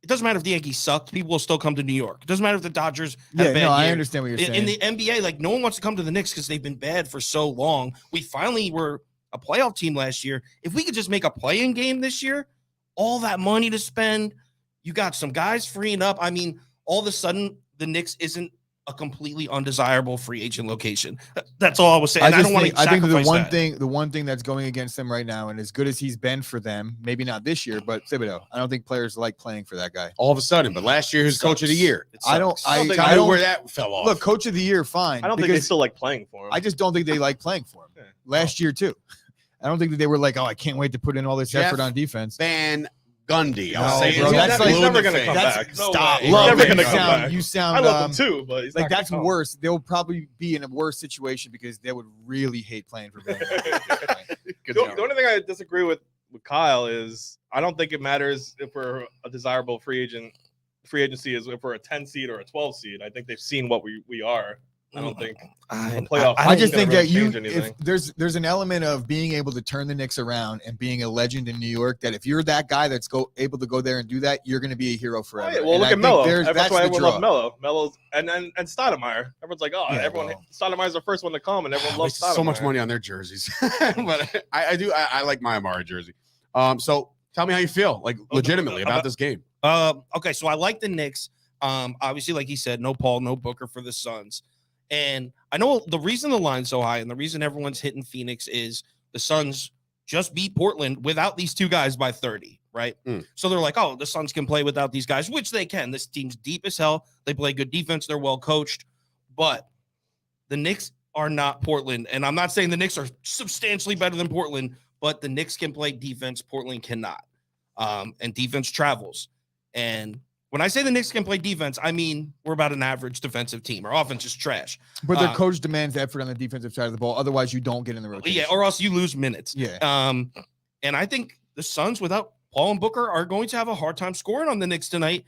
Speaker 2: It doesn't matter if the Yankees sucked; people will still come to New York. It doesn't matter if the Dodgers have bad
Speaker 3: I
Speaker 2: year.
Speaker 3: understand what you're saying.
Speaker 2: In the NBA, like no one wants to come to the Knicks because they've been bad for so long. We finally were a playoff team last year. If we could just make a play-in game this year, all that money to spend, you got some guys freeing up. I mean, all of a sudden the Knicks isn't a completely undesirable free agent location. That's all I was saying. I don't want to
Speaker 3: I think
Speaker 2: sacrifice
Speaker 3: the one thing that's going against them right now, and as good as he's been for them, maybe not this year, but Thibodeau, I don't think players like playing for that guy.
Speaker 1: All of a sudden, but last year he was coach of the year.
Speaker 3: I don't
Speaker 1: know where that fell off.
Speaker 3: Look, coach of the year, fine.
Speaker 4: I don't think they still like playing for him.
Speaker 3: I just don't think they like playing for him.
Speaker 4: Yeah.
Speaker 3: Last year too. I don't think that they were like, oh, I can't wait to put in all this effort on defense.
Speaker 1: Van Gundy.
Speaker 3: I'll say bro, that's
Speaker 4: he's never going to come back.
Speaker 3: Stop.
Speaker 4: He's never going to come back.
Speaker 3: You sound
Speaker 4: I love him too, but he's
Speaker 3: like that's worse. They'll probably be in a worse situation because they would really hate playing for Van.
Speaker 4: The only thing I disagree with Kyle is I don't think it matters if we're a desirable free agency is if we're a 10 seed or a 12 seed. I think they've seen what we are. I don't think playoff.
Speaker 3: I just think that if there's an element of being able to turn the Knicks around and being a legend in New York. That if you're that guy that's able to go there and do that, you're going to be a hero forever.
Speaker 4: Oh, yeah. Well, look at Melo. That's why everyone loved Melo. Melo's and Stoudemire. Everyone's like, Stoudemire's the first one to come, and everyone loves Stoudemire.
Speaker 1: So much money on their jerseys, but I like my Amari jersey. So tell me how you feel, like legitimately about this game.
Speaker 2: Okay, so I like the Knicks. Obviously, like he said, no Paul, no Booker for the Suns. And I know the reason the line's so high and the reason everyone's hitting Phoenix is the Suns just beat Portland without these two guys by 30, right? So they're like, oh, the Suns can play without these guys, which they can. This team's deep as hell. They play good defense. They're well coached. But the Knicks are not Portland. And I'm not saying the Knicks are substantially better than Portland, but the Knicks can play defense. Portland cannot. And defense travels. And when I say the Knicks can play defense, I mean we're about an average defensive team. Our offense is trash.
Speaker 3: But their coach demands effort on the defensive side of the ball. Otherwise, you don't get in the rotation.
Speaker 2: Yeah, or else you lose minutes.
Speaker 3: Yeah.
Speaker 2: And I think the Suns, without Paul and Booker, are going to have a hard time scoring on the Knicks tonight.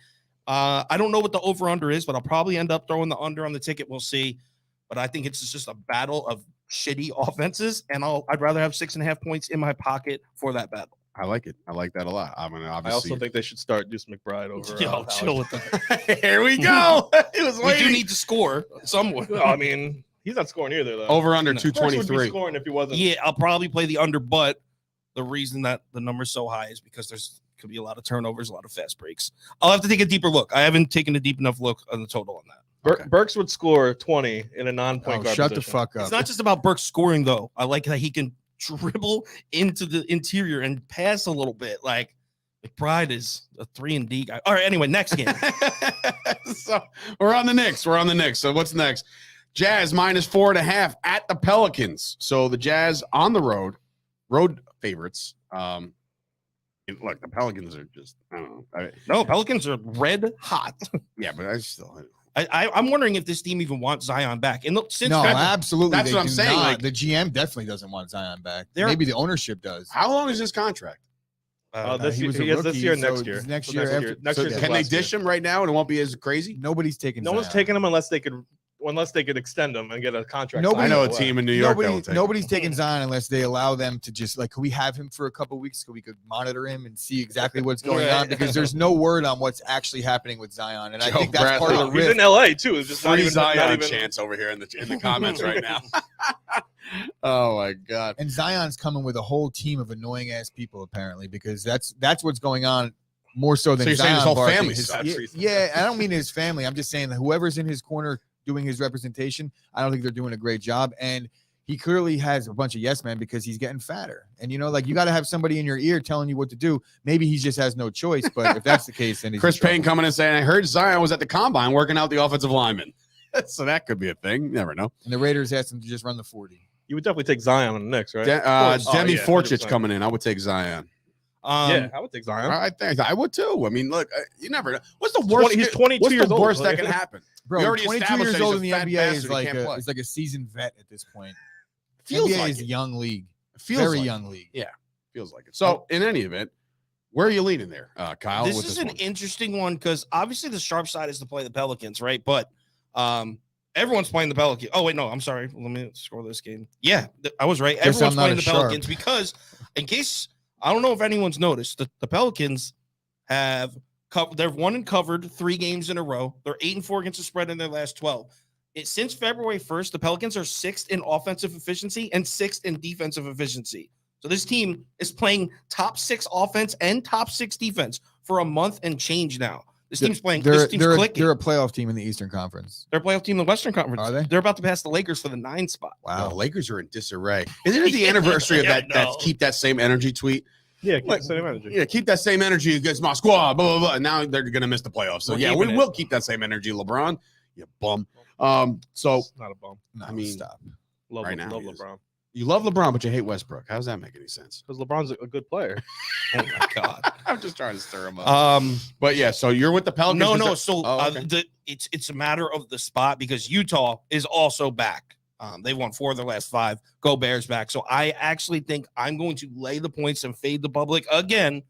Speaker 2: I don't know what the over-under is, but I'll probably end up throwing the under on the ticket. We'll see. But I think it's just a battle of shitty offenses, and I'd rather have 6.5 points in my pocket for that battle.
Speaker 1: I like it. I like that a lot. I mean, obviously.
Speaker 4: I also think they should start Deuce McBride over.
Speaker 2: Yo, chill with that.
Speaker 1: Here we go.
Speaker 2: We do need to score somewhere.
Speaker 4: No, I mean, he's not scoring either, though.
Speaker 1: Over under
Speaker 4: no.
Speaker 1: 223.
Speaker 4: Would be scoring if he wasn't.
Speaker 2: Yeah, I'll probably play the under, but the reason that the number's so high is because could be a lot of turnovers, a lot of fast breaks. I'll have to take a deeper look. I haven't taken a deep enough look on the total on that.
Speaker 4: Okay. Burks would score 20 in a non-point guard
Speaker 3: shut
Speaker 4: position.
Speaker 3: the fuck up.
Speaker 2: It's not just about Burks scoring, though. I like that he can dribble into the interior and pass a little bit. Like McBride is a 3-and-D guy. All right, anyway, next game.
Speaker 1: So we're on the Knicks. So what's next? Jazz -4.5 at the Pelicans. So the Jazz on the road favorites. Look, the Pelicans are just, I don't know.
Speaker 2: No, Pelicans are red hot.
Speaker 1: Yeah, but I still.
Speaker 2: I'm wondering if this team even wants Zion back. And look, since
Speaker 3: absolutely.
Speaker 1: That's what I'm saying. Like,
Speaker 3: the GM definitely doesn't want Zion back. Maybe the ownership does.
Speaker 1: How long is his contract?
Speaker 4: This year, next year.
Speaker 3: Next year.
Speaker 1: Can they dish him right now and it won't be as crazy?
Speaker 3: Nobody's taking.
Speaker 4: No one's taking him unless they could extend him and get a contract.
Speaker 1: I know a team in New York.
Speaker 3: Nobody's taking Zion unless they allow them to just like, could we have him for a couple of weeks so we could monitor him and see exactly what's going on? Because there's no word on what's actually happening with Zion, and I think that's part of the risk.
Speaker 4: He's in LA too. It's just
Speaker 1: free Zion chance over here in the comments right now. Oh my god!
Speaker 3: And Zion's coming with a whole team of annoying ass people apparently, because that's what's going on more so than
Speaker 1: so you're
Speaker 3: Zion.
Speaker 1: saying his whole family.
Speaker 3: Yeah, I don't mean his family. I'm just saying that whoever's in his corner doing his representation, I don't think they're doing a great job. And he clearly has a bunch of yes men because he's getting fatter. And, you got to have somebody in your ear telling you what to do. Maybe he just has no choice. But if that's the case, then he's
Speaker 1: Chris Payne coming in saying, I heard Zion was at the combine working out the offensive lineman. So that could be a thing. You never know.
Speaker 3: And the Raiders asked him to just run the 40.
Speaker 4: You would definitely take Zion on the Knicks, right?
Speaker 1: Demi Fortich coming in. I would take Zion.
Speaker 4: Yeah, I would take Zion.
Speaker 1: I think I would too. I mean, look, you never know. What's the worst?
Speaker 4: He's 22 years old.
Speaker 1: Worst that can happen?
Speaker 3: Bro, 22 years old in the NBA is like a seasoned vet at this point.
Speaker 1: Feels
Speaker 3: NBA
Speaker 1: like
Speaker 3: is a young league.
Speaker 1: Feels
Speaker 3: very
Speaker 1: like
Speaker 3: young league.
Speaker 1: Yeah, feels like it. So, in any event, where are you leaning there, Kyle?
Speaker 2: This is an interesting one because obviously the sharp side is to play the Pelicans, right? But everyone's playing the Pelicans. Oh, wait, no, I'm sorry. Let me score this game. Yeah, I was right. Everyone's playing the Pelicans because, in case, I don't know if anyone's noticed, the Pelicans they've won and covered 3 games in a row. They're 8-4 against the spread in their last 12. Since February 1st, the Pelicans are 6th in offensive efficiency and 6th in defensive efficiency. So this team is playing top 6 offense and top 6 defense for a month and change now. This team's playing. This team's clicking.
Speaker 3: They're a playoff team in the Eastern Conference.
Speaker 2: They're a playoff team in the Western Conference.
Speaker 3: Are they?
Speaker 2: They're about to pass the Lakers for the 9 spot.
Speaker 1: Wow, the Lakers are in disarray. Isn't it the anniversary of that keep that same energy tweet?
Speaker 4: Yeah, keep the same energy.
Speaker 1: Yeah, keep that same energy against my squad. Blah blah blah. And now they're gonna miss the playoffs. So we will keep that same energy, LeBron. You bum. So
Speaker 4: It's not a bum.
Speaker 3: No,
Speaker 1: I mean,
Speaker 3: stop.
Speaker 4: Love,
Speaker 1: Right now
Speaker 4: love
Speaker 1: he is.
Speaker 4: LeBron
Speaker 1: you love LeBron, but you hate Westbrook. How does that make any sense?
Speaker 4: because LeBron's a good player.
Speaker 2: Oh my god.
Speaker 1: I'm just trying to stir him up. But yeah, so you're with the Pelicans.
Speaker 2: No. So
Speaker 1: okay.
Speaker 2: it's a matter of the spot because Utah is also back. They won 4 of their last 5. Go Bears back. So I actually think I'm going to lay the points and fade the public again.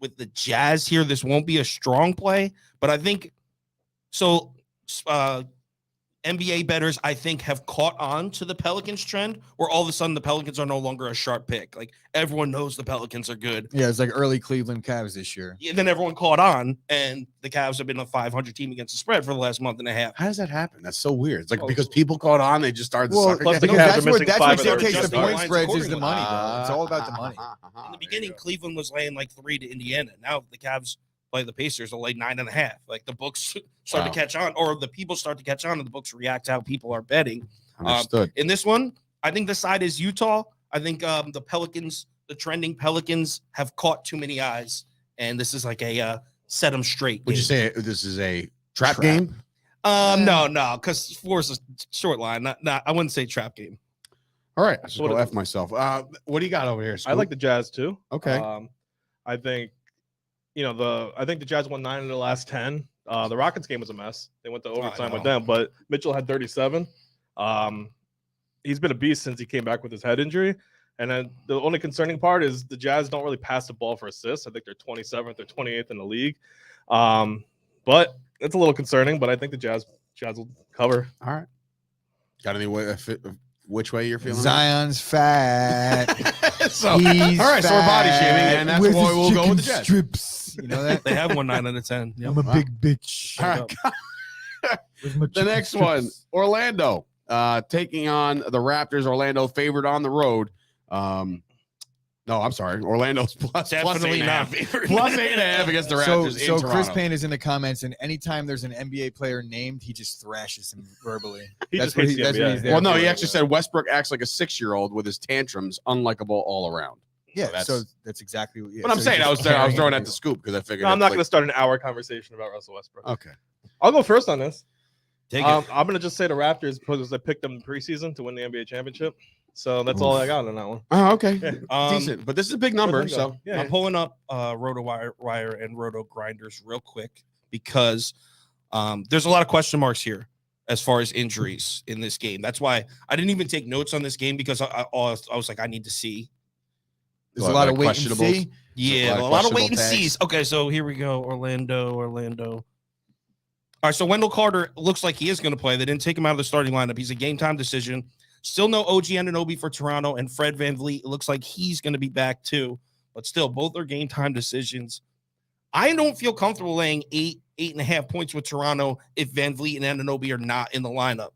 Speaker 2: With the Jazz here, this won't be a strong play, but I think so. NBA bettors, I think, have caught on to the Pelicans trend where all of a sudden the Pelicans are no longer a sharp pick. Like everyone knows the Pelicans are good.
Speaker 3: Yeah, it's like early Cleveland Cavs this year.
Speaker 2: And then everyone caught on, and the Cavs have been a 500 team against the spread for the last month and a half.
Speaker 1: How does that happen? That's so weird. It's like because people caught on, they just started to suck
Speaker 4: plus
Speaker 1: again.
Speaker 4: the Cavs
Speaker 3: that's
Speaker 4: are missing
Speaker 3: what
Speaker 4: 5 of their
Speaker 3: dictates the
Speaker 2: adjusted
Speaker 3: point
Speaker 2: lines
Speaker 3: spreads is the
Speaker 2: accordingly.
Speaker 3: money, bro. It's all about the money.
Speaker 2: In the beginning, Cleveland was laying like 3 to Indiana. Now the Cavs play the Pacers will lay 9.5. Like the books start to catch on, or the people start to catch on, and the books react to how people are betting.
Speaker 1: Understood.
Speaker 2: In this one, I think the side is Utah. I think the Pelicans, the trending Pelicans, have caught too many eyes, and this is like a set them straight.
Speaker 1: Would you say this is a trap game?
Speaker 2: No, because 4 is a short line. Not, I wouldn't say trap game.
Speaker 1: All right, I should
Speaker 4: What
Speaker 1: go
Speaker 4: is
Speaker 1: F myself. What do you got over here, Scoop?
Speaker 4: I like the Jazz too.
Speaker 1: Okay.
Speaker 4: I think I think the Jazz won 9 of the last 10. The Rockets game was a mess. They went to overtime with them, but Mitchell had 37. He's been a beast since he came back with his head injury. And then the only concerning part is the Jazz don't really pass the ball for assists. I think they're 27th or 28th in the league. But it's a little concerning, but I think the Jazz will cover.
Speaker 1: All right. Got any way which way you're feeling?
Speaker 3: Zion's fat.
Speaker 1: So, all right, so we're body shaming, and that's why we'll go with the Jazz.
Speaker 3: Strips. You know that?
Speaker 2: They have won 9 out of 10. Yep.
Speaker 3: I'm a big bitch.
Speaker 1: All right. The next one, Orlando, taking on the Raptors. Orlando favored on the road. No, I'm sorry. Orlando's plus
Speaker 2: Definitely
Speaker 1: 8.5.
Speaker 2: not favored.
Speaker 1: Plus 8.5 against the Raptors.
Speaker 3: So
Speaker 1: in
Speaker 3: Chris
Speaker 1: Toronto.
Speaker 3: Payne is in the comments, and anytime there's an NBA player named, he just thrashes him verbally.
Speaker 4: He
Speaker 3: That's
Speaker 4: just
Speaker 3: what
Speaker 4: hates the
Speaker 3: that's what
Speaker 4: NBA.
Speaker 3: he's there
Speaker 1: Well, no,
Speaker 3: for.
Speaker 1: he actually said Westbrook acts like a 6-year-old with his tantrums, unlikable all around.
Speaker 3: Yeah, so that's exactly what. Yeah,
Speaker 1: But I'm
Speaker 3: so
Speaker 1: saying
Speaker 3: he's
Speaker 1: I was
Speaker 3: just
Speaker 1: throwing
Speaker 3: carrying
Speaker 1: at the Scoop because I figured.
Speaker 4: No, I'm
Speaker 1: it's
Speaker 4: not
Speaker 1: like-
Speaker 4: going to start an hour conversation about Russell Westbrook.
Speaker 1: Okay.
Speaker 4: I'll go first on this.
Speaker 2: Take
Speaker 4: I'm going to just say the Raptors because I picked them in preseason to win the NBA championship. So that's all I got on that one.
Speaker 1: Oh, okay.
Speaker 4: Yeah.
Speaker 1: Decent. But this is a big number. So
Speaker 4: yeah.
Speaker 2: I'm pulling up Roto-Wire and Roto-Grinders real quick because there's a lot of question marks here as far as injuries in this game. That's why I didn't even take notes on this game because I was like, I need to see.
Speaker 3: There's a lot of wait and see.
Speaker 2: Yeah, a lot of wait and sees. Okay, so here we go. Orlando. All right, so Wendell Carter looks like he is going to play. They didn't take him out of the starting lineup. He's a game time decision. Still no OG Anunoby for Toronto, and Fred VanVleet looks like he's going to be back too. But still, both are game time decisions. I don't feel comfortable laying 8.5 points with Toronto if VanVleet and Anunoby are not in the lineup.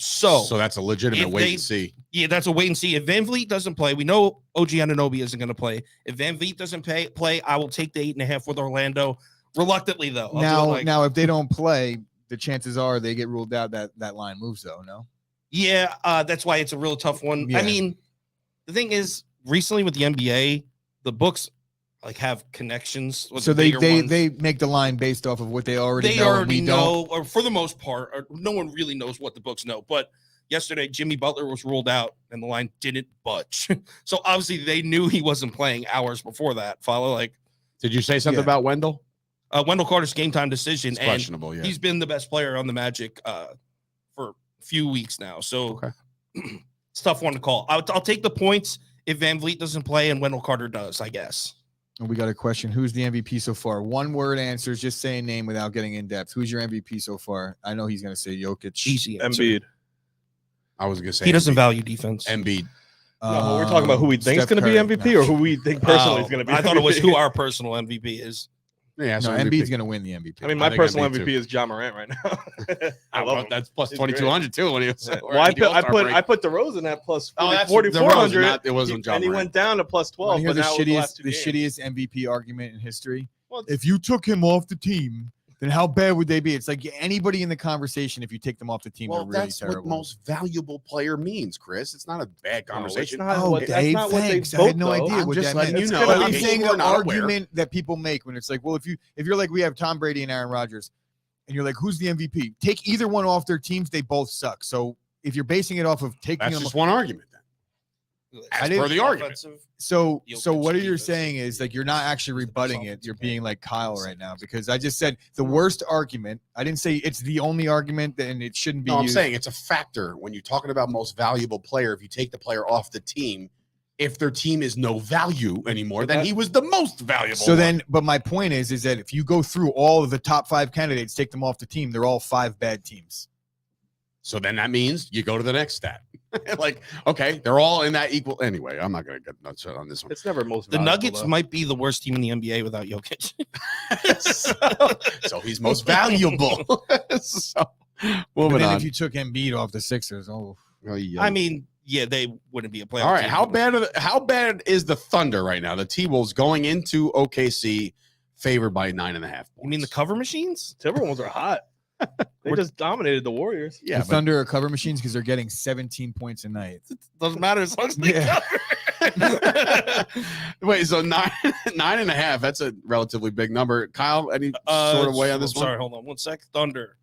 Speaker 2: So
Speaker 1: that's a legitimate wait and see.
Speaker 2: Yeah, that's a wait and see. If VanVleet doesn't play, we know OG Anunoby isn't going to play. If VanVleet doesn't play, I will take the 8.5 with Orlando. Reluctantly, though.
Speaker 3: Now, if they don't play, the chances are they get ruled out. That line moves, though. No.
Speaker 2: Yeah, that's why it's a real tough one.
Speaker 3: Yeah.
Speaker 2: I mean, the thing is, recently with the NBA, the books like have connections. With
Speaker 3: So
Speaker 2: the bigger ones.
Speaker 3: they make the line based off of what they already
Speaker 2: They
Speaker 3: know.
Speaker 2: already know, or for the most part, or no one really knows what the books know. But yesterday, Jimmy Butler was ruled out, and the line didn't budge. So obviously, they knew he wasn't playing hours before that.
Speaker 1: Did you say something about Wendell?
Speaker 2: Wendell Carter's game time decision,
Speaker 1: It's
Speaker 2: and
Speaker 1: questionable. Yeah.
Speaker 2: he's been the best player on the Magic for a few weeks now. So it's a tough one to call. I'll take the points if VanVleet doesn't play and Wendell Carter does, I guess.
Speaker 3: And we got a question. Who's the MVP so far? One word answers. Just say a name without getting in depth. Who's your MVP so far? I know he's going to say Jokic.
Speaker 2: Easy answer.
Speaker 4: Embiid.
Speaker 1: I was going to say
Speaker 2: He doesn't
Speaker 1: Embiid.
Speaker 2: value defense.
Speaker 1: Embiid.
Speaker 4: No, but we're talking about who we think is
Speaker 3: Steph
Speaker 4: going to be
Speaker 3: Curry.
Speaker 4: MVP or who we think personally is going to be
Speaker 2: I thought it was
Speaker 4: MVP.
Speaker 2: who our personal MVP is.
Speaker 1: Yeah, so
Speaker 3: No, Embiid's going to win the MVP.
Speaker 4: I mean,
Speaker 1: I
Speaker 4: my
Speaker 1: think
Speaker 4: personal
Speaker 1: Embiid
Speaker 4: MVP is John Morant right now. I love him.
Speaker 1: That's plus
Speaker 4: He's
Speaker 1: 2,200 too. When he was
Speaker 4: Yeah. Well, I put DeRozan at plus
Speaker 1: that's
Speaker 4: 4,400.
Speaker 1: it wasn't John
Speaker 4: and he
Speaker 1: Morant.
Speaker 4: went down to plus 12.
Speaker 3: Wanna hear
Speaker 4: But now
Speaker 3: the
Speaker 4: the last two games.
Speaker 3: shittiest MVP argument in history. if you took him off the team, then how bad would they be? It's like anybody in the conversation, if you take them off the team,
Speaker 1: Well,
Speaker 3: they're really
Speaker 1: that's
Speaker 3: terrible.
Speaker 1: what most valuable player means, Chris. It's not a bad conversation.
Speaker 4: Not
Speaker 3: Oh,
Speaker 4: what, that's
Speaker 3: Dave,
Speaker 4: not what they
Speaker 3: thanks. I had
Speaker 4: vote,
Speaker 3: no
Speaker 4: though.
Speaker 3: idea
Speaker 1: I'm
Speaker 3: what
Speaker 1: just
Speaker 3: that
Speaker 1: letting
Speaker 3: meant.
Speaker 1: you know.
Speaker 4: It's gonna
Speaker 3: I'm
Speaker 4: be
Speaker 3: saying
Speaker 1: people
Speaker 3: the
Speaker 1: are not aware.
Speaker 3: argument that people make when it's like, well, if you're like we have Tom Brady and Aaron Rodgers, and you're like, who's the MVP? Take either one off their teams, they both suck. So if you're basing it off of taking
Speaker 1: That's
Speaker 3: them,
Speaker 1: just one argument then. As per the argument.
Speaker 3: so
Speaker 2: Jokic
Speaker 3: what you're
Speaker 2: defense.
Speaker 3: saying is like you're not actually
Speaker 2: He's the best
Speaker 3: rebutting it.
Speaker 2: offensive
Speaker 3: You're
Speaker 2: player.
Speaker 3: being like Kyle right now because I just said the worst argument. I didn't say it's the only argument and it shouldn't be
Speaker 1: No, I'm
Speaker 3: used.
Speaker 1: saying it's a factor when you're talking about most valuable player. If you take the player off the team, if their team is no value anymore, then he was the most valuable.
Speaker 3: So
Speaker 1: one.
Speaker 3: then, but my point is that if you go through all of the top 5 candidates, take them off the team, they're all 5 bad teams.
Speaker 1: So then that means you go to the next stat. Like, okay, they're all in that equal. Anyway, I'm not going to get nuts on this one.
Speaker 4: It's never most
Speaker 2: The
Speaker 4: valuable,
Speaker 2: Nuggets
Speaker 4: though.
Speaker 2: might be the worst team in the NBA without Jokic.
Speaker 1: So he's most valuable. So
Speaker 3: But
Speaker 1: moving
Speaker 3: then
Speaker 1: on.
Speaker 3: if you took Embiid off the Sixers,
Speaker 2: I mean, yeah, they wouldn't be a playoff.
Speaker 1: All right,
Speaker 2: team.
Speaker 1: how bad is the Thunder right now? The T-Wolves going into OKC favored by 9.5 points.
Speaker 2: You mean the cover machines?
Speaker 4: Timberwolves are hot. They just dominated the Warriors.
Speaker 1: Yeah,
Speaker 3: the Thunder are cover machines because they're getting 17 points a night.
Speaker 2: Doesn't matter as long as they
Speaker 3: Yeah.
Speaker 2: cover.
Speaker 1: wait, so 9.5, that's a relatively big number. Kyle, any sort of way on this one?
Speaker 2: Sorry, hold on one sec. Thunder.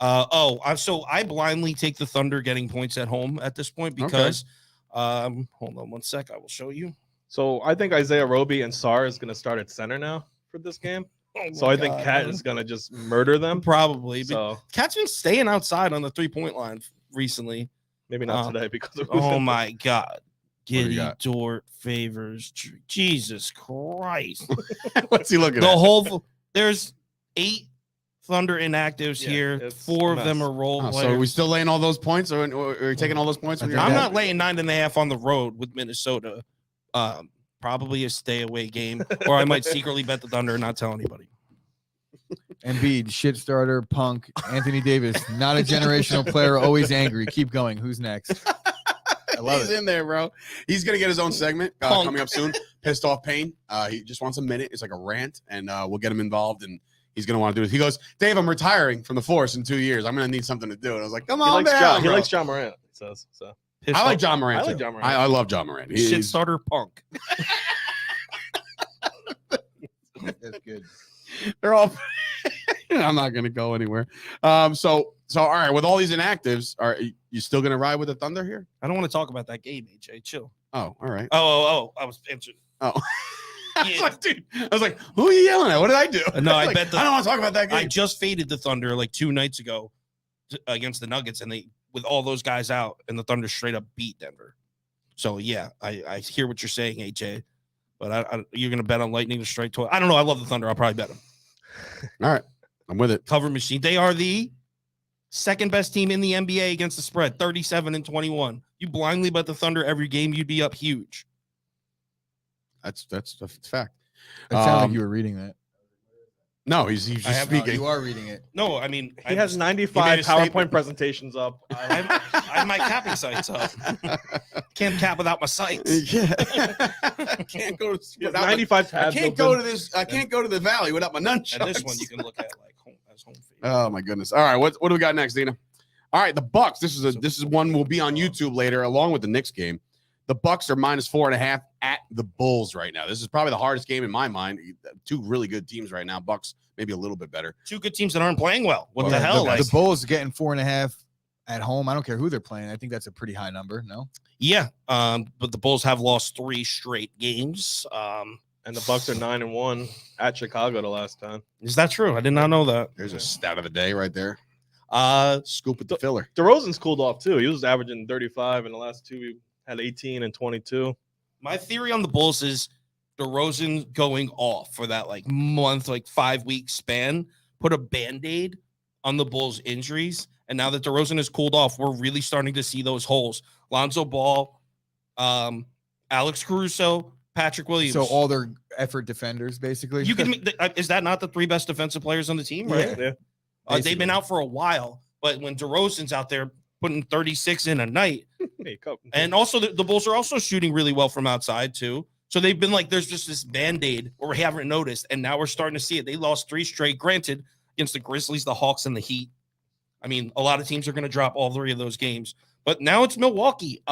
Speaker 2: So I blindly take the Thunder getting points at home at this point because hold on one sec, I will show you.
Speaker 4: So I think Isaiah Roby and Sarr is going to start at center now for this game. So I think Cat is going to just murder them.
Speaker 2: Probably. But
Speaker 4: So
Speaker 2: Cat's been staying outside on the 3-point line recently.
Speaker 4: maybe not today because of
Speaker 2: Oh my God.
Speaker 1: do you
Speaker 2: Giddy
Speaker 1: got?
Speaker 2: Dort favors. Jesus Christ.
Speaker 1: What's he looking
Speaker 2: The
Speaker 1: at?
Speaker 2: whole there's 8 Thunder inactives
Speaker 4: Yeah,
Speaker 2: here.
Speaker 4: it's
Speaker 2: 4
Speaker 4: a
Speaker 2: of them
Speaker 4: mess.
Speaker 2: are role
Speaker 1: Oh,
Speaker 2: players.
Speaker 1: so are we still laying all those points, or are you taking all those points? When you're
Speaker 3: I'm
Speaker 2: I'm
Speaker 1: down?
Speaker 2: not laying 9.5 on the road with Minnesota. Probably a stay away game, or I might secretly bet the Thunder and not tell anybody.
Speaker 3: Embiid, shit starter, punk, Anthony Davis, not a generational player, always angry. Keep going. Who's next? I love
Speaker 1: He's
Speaker 3: it.
Speaker 1: in there, bro. He's gonna get his own segment coming up soon. Pissed off Payne. He just wants a minute. It's like a rant, and we'll get him involved. And he's gonna want to do it. He goes, Dave, I'm retiring from the force in 2 years. I'm gonna need something to do. And I was like, come
Speaker 4: He
Speaker 1: on,
Speaker 4: likes
Speaker 1: down,
Speaker 4: John. He
Speaker 1: bro.
Speaker 4: likes John Morant. It says so.
Speaker 1: I like John Morant.
Speaker 4: I like
Speaker 1: too.
Speaker 4: John Morant.
Speaker 1: I love John Morant.
Speaker 2: Shit
Speaker 1: He's,
Speaker 2: starter punk.
Speaker 3: That's good.
Speaker 1: they're all. I'm not gonna go anywhere. So all right. With all these inactives, are you still gonna ride with the Thunder here?
Speaker 2: I don't want to talk about that game, AJ. Chill.
Speaker 1: Oh, all right.
Speaker 2: Oh, I was answering.
Speaker 1: Oh. I was
Speaker 2: Yeah.
Speaker 1: like, dude, I was like, who are you yelling at? What did I do?
Speaker 2: No, I
Speaker 1: Like,
Speaker 2: bet the-
Speaker 1: I don't want to talk about that game.
Speaker 2: I just faded the Thunder like 2 nights ago against the Nuggets, and they with all those guys out, and the Thunder straight up beat Denver. So yeah, I hear what you're saying, AJ. But you're gonna bet on Lightning to strike twice. I don't know. I love the Thunder. I'll probably bet them.
Speaker 1: All right, I'm with it.
Speaker 2: Cover machine. They are the second best team in the NBA against the spread, 37-21. You blindly bet the Thunder every game, you'd be up huge.
Speaker 1: That's a fact.
Speaker 3: It sounded like
Speaker 1: Um,
Speaker 3: you were reading that.
Speaker 1: No, he's
Speaker 2: I
Speaker 1: just
Speaker 2: have
Speaker 1: speaking.
Speaker 3: You are reading it.
Speaker 2: No, I mean
Speaker 4: He has
Speaker 1: He
Speaker 4: 95
Speaker 1: made a
Speaker 4: PowerPoint
Speaker 1: statement.
Speaker 4: presentations up.
Speaker 2: I have my capping sites up. Can't cap without my sites.
Speaker 1: Yeah. I can't go to
Speaker 4: He has
Speaker 1: without my-
Speaker 4: 95
Speaker 1: I
Speaker 4: tabs.
Speaker 1: can't
Speaker 4: open.
Speaker 1: go to this. I can't go to the valley without my nunchucks.
Speaker 2: And this one you can look at like home as home field.
Speaker 1: Oh my goodness! All right, what do we got next, Dina? All right, the Bucks. This is one will be on YouTube later, along with the Knicks game. The Bucks are -4.5 at the Bulls right now. This is probably the hardest game in my mind. 2 really good teams right now. Bucks maybe a little bit better.
Speaker 2: 2 good teams that aren't playing well. What
Speaker 1: Well,
Speaker 2: the hell?
Speaker 3: The,
Speaker 2: Like,
Speaker 3: the Bulls getting 4.5 at home. I don't care who they're playing. I think that's a pretty high number. No,
Speaker 2: yeah, but the Bulls have lost 3 straight games.
Speaker 4: And the Bucks are 9-1 at Chicago the last time.
Speaker 2: Is that true? I did not know that.
Speaker 1: There's a stat of the day right there.
Speaker 2: Uh,
Speaker 1: Scoop with the filler.
Speaker 4: DeRozan's cooled off too. He was averaging 35 in the last 2. He had 18 and 22.
Speaker 2: my theory on the Bulls is DeRozan going off for that like month, like 5-week span, put a Band-Aid on the Bulls' injuries. And now that DeRozan has cooled off, we're really starting to see those holes. Lonzo Ball, Alex Caruso, Patrick Williams.
Speaker 3: so all their effort defenders basically.
Speaker 2: you can is that not the 3 best defensive players on the team, right?
Speaker 4: Yeah.
Speaker 2: They've
Speaker 3: basically.
Speaker 2: been out for a while, but when DeRozan's out there putting 36 in a night,
Speaker 4: Hey,
Speaker 2: and also the Bulls are also shooting really well from outside too. So they've been like, there's just this Band-Aid where we haven't noticed, and now we're starting to see it. They lost 3 straight, granted, against the Grizzlies, the Hawks, and the Heat. I mean, a lot of teams are going to drop all 3 of those games. But now it's Milwaukee.